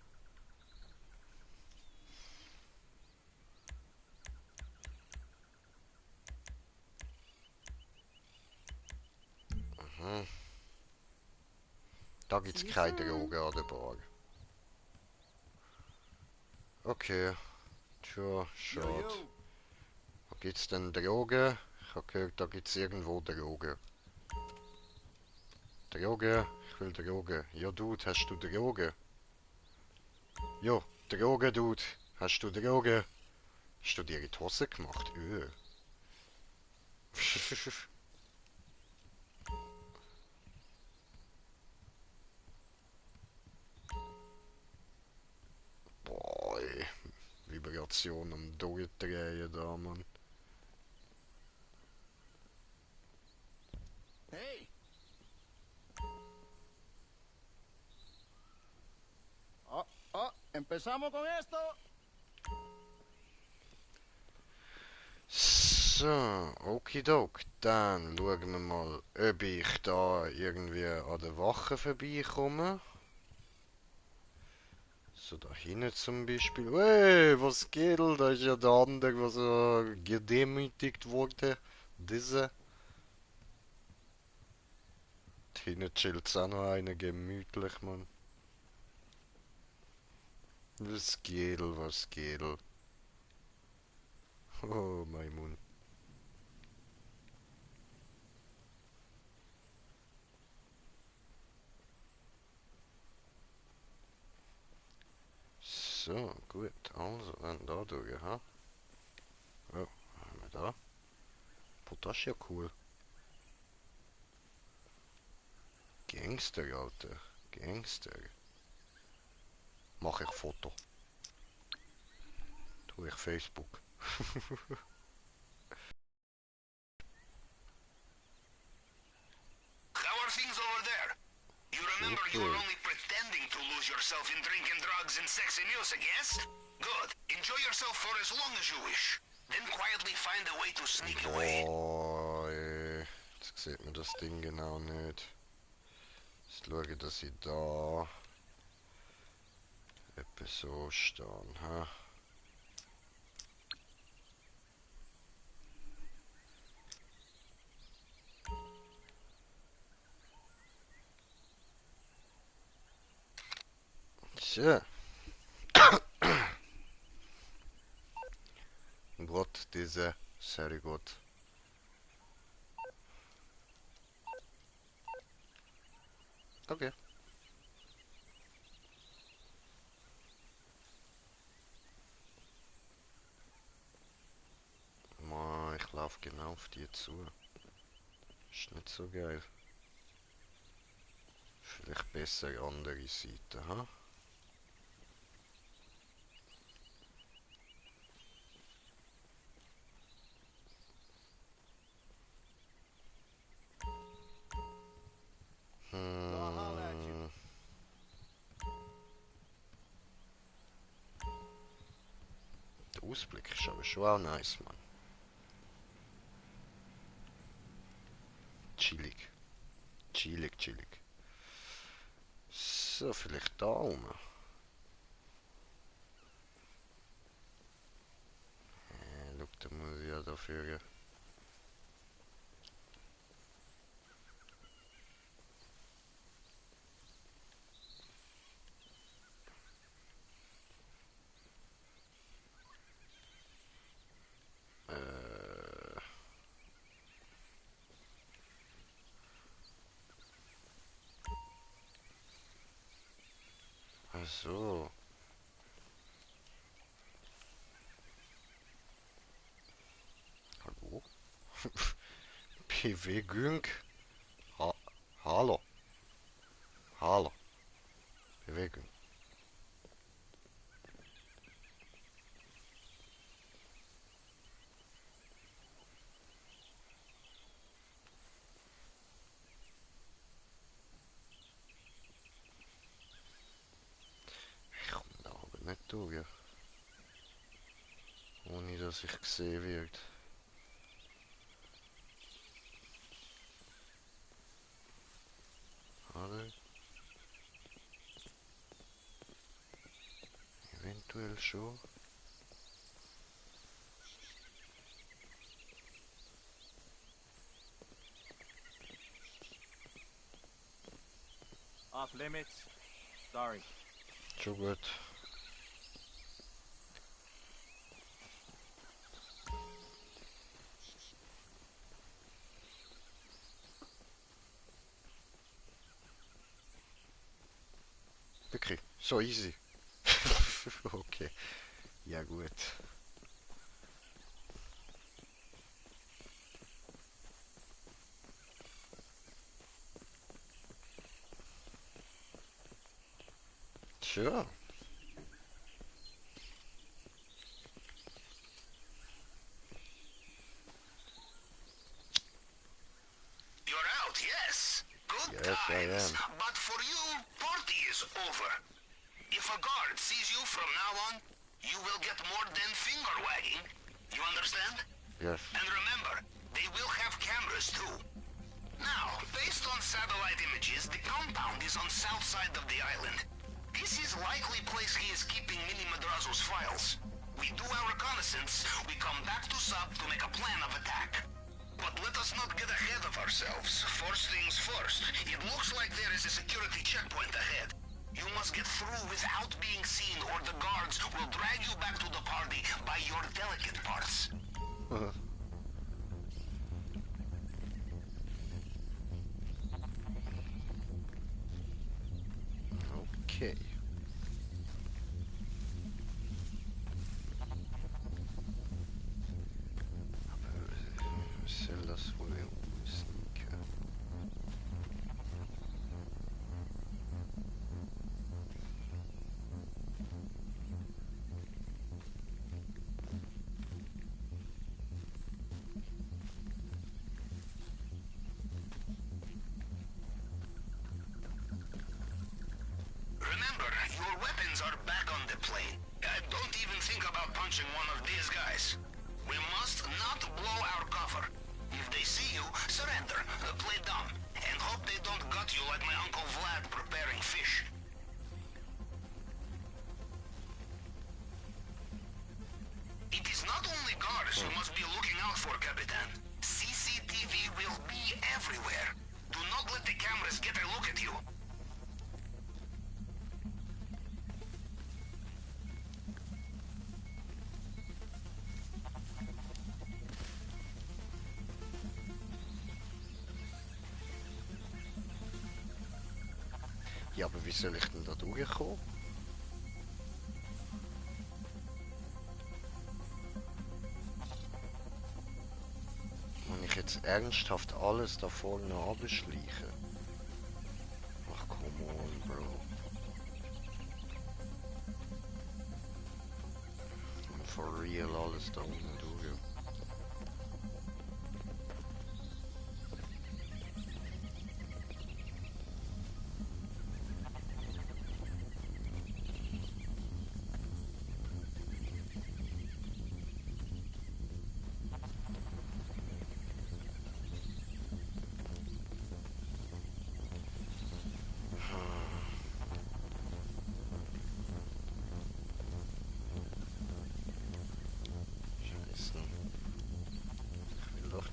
[SPEAKER 4] Da gibt's keine Drogen an der Bar. Okay. Tja, schade. Wo gibt's denn Drogen? Ich habe gehört, da gibt's irgendwo Drogen. Drogen? Ich will Drogen. Ja, Dude, hast du Drogen? Ja, Drogen, Dude. Hast du Drogen? Hast du dir in die Hose gemacht? Boy, Vibration am Durchdrehen da, Mann.
[SPEAKER 10] Empezamos con esto.
[SPEAKER 4] So, okidok. Dann schauen wir mal, ob ich da irgendwie an der Wache vorbeikomme. So, da hinten zum Beispiel. Hey, was geht? Da ist ja der andere, was gedemütigt wurde. Diese. Da hinten chillt auch noch einer gemütlich, Mann. Was geht? Was geht? Oh, mein Mund. So, gut. Also, dann da durch, ha? Oh, was haben wir da? Boah, das ist ja cool. Gangster, Alter. Gangster. Mach ich Foto. Tu ich Facebook.
[SPEAKER 7] How are things over there? You remember you were only pretending to lose yourself in drinking, drugs, and sexy music, yes? Good. Enjoy yourself for as long as you wish. Then quietly find a way to sneak away.
[SPEAKER 4] Boah, ey. Jetzt sieht man das Ding genau nicht. Jetzt schaue ich, dass ich da etwas so stehen, ha? So. Gott, diese, sehr gut. Okay. Ma, ich laufe genau auf die zu. Ist nicht so geil. Vielleicht besser andere Seite, ha? Der Ausblick ist aber schon auch nice, Mann. Chillig. Chillig, chillig. So, vielleicht da oben. Schau, da muss ich ja dafür. Ach so. Hallo? Bewegung? Hallo? Hallo? Bewegung. Ich komme da aber nicht durch. Ohne dass ich gesehen werde. Oder? Eventuell schon.
[SPEAKER 3] Off limits. Sorry.
[SPEAKER 4] Schon gut. Wirklich, so easy. Okay. Ja gut. Tja.
[SPEAKER 7] You're out, yes? Good
[SPEAKER 4] Yes, I
[SPEAKER 7] times.
[SPEAKER 4] am.
[SPEAKER 7] But for you, party is over. If a guard sees you from now on, you will get more than finger wagging. You understand?
[SPEAKER 4] Yes.
[SPEAKER 7] And remember, they will have cameras too. Now, based on satellite images, the compound is on south side of the island. This is likely place he is keeping Mini Madrazo's files. We do our reconnaissance, we come back to Sub to make a plan of attack. But let us not get ahead of ourselves. First things first, it looks like there is a security checkpoint ahead. You must get through without being seen, or the guards will drag you back to the party by your delicate parts.
[SPEAKER 4] Okay. Celle das wohl sneaker.
[SPEAKER 7] Remember, your weapons are back on the plane. Don't even think about punching one of these guys. We must not blow our cover. If they see you, surrender, play dumb, and hope they don't gut you like my Uncle Vlad preparing fish. It is not only guards you must be looking out for, Capitan. CCTV will be everywhere. Do not let the cameras get a look at you.
[SPEAKER 4] Ja, aber wie soll ich denn da durchkommen? Wenn ich jetzt ernsthaft alles da vorne abschleiche? Ach, come on, Bro. Und for real alles da unten durch.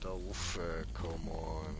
[SPEAKER 4] Da auf, come on.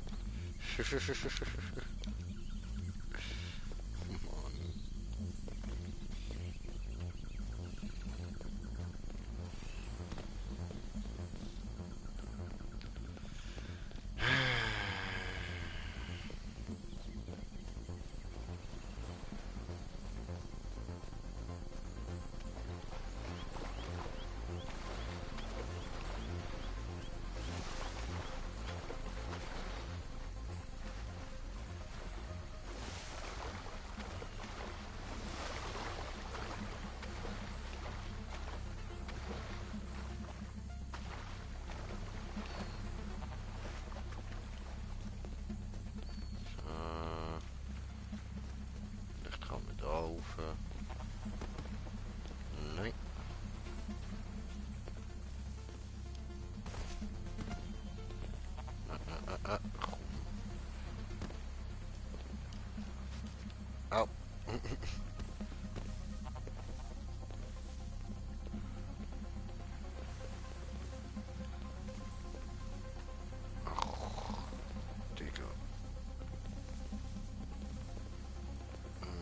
[SPEAKER 4] Nein. Au. Digga.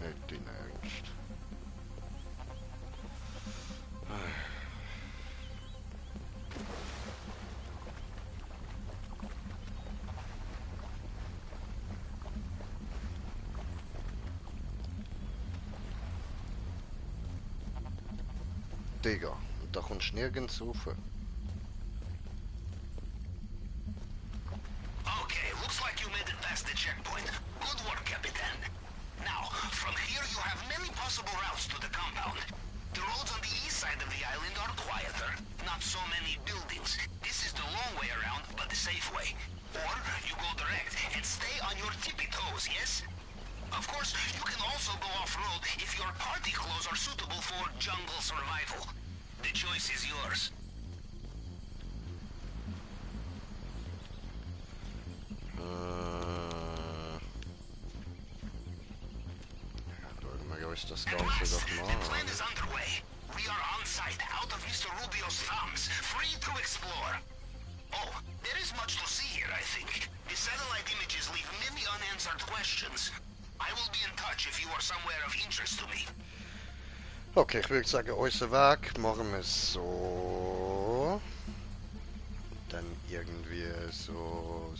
[SPEAKER 4] Nicht in Ernst. Digga, da kommst du nirgends rauf.
[SPEAKER 7] Okay, looks like you made it past the checkpoint. Good work, Capitan. Now, from here you have many possible routes to the compound. The roads on the east side of the island are quieter, not so many buildings. This is the long way around, but the safe way. Or you go direct and stay on your tippy toes, yes? Of course, you can also go off-road if your party clothes are suitable for jungle survival. The choice is yours.
[SPEAKER 4] Das Ganze doch mal.
[SPEAKER 7] The plan is underway. We are on site, out of Mr. Rubio's thumbs, free to explore. Oh, there is much to see here, I think. The satellite images leave many unanswered questions. I will be in touch if you are somewhere of interest to me.
[SPEAKER 4] Okay, ich würde sagen, unser Weg machen wir so. Dann irgendwie so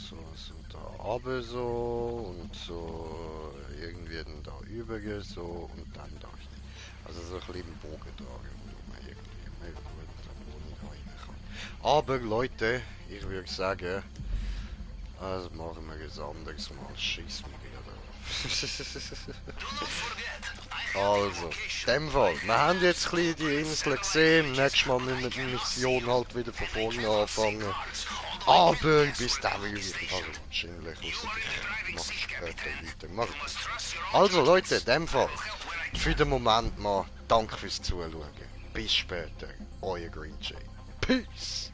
[SPEAKER 4] da runter so und so irgendwie dann da über so und dann da hin. Also so ein bisschen Bogen tragen, wo man irgendwie mehr gut da rein kann. Aber Leute, ich würde sagen, also machen wir ein anderes Mal. Schieß mich wieder. Also, in dem Fall, wir haben jetzt ein bisschen die Insel gesehen, nächstes Mal müssen wir die Mission halt wieder von vorne anfangen. Aber bis dahin wahrscheinlich mache ich später weiter. Also Leute, in dem Fall, für den Moment mal, danke fürs Zuschauen. Bis später, euer Green Jay. Peace!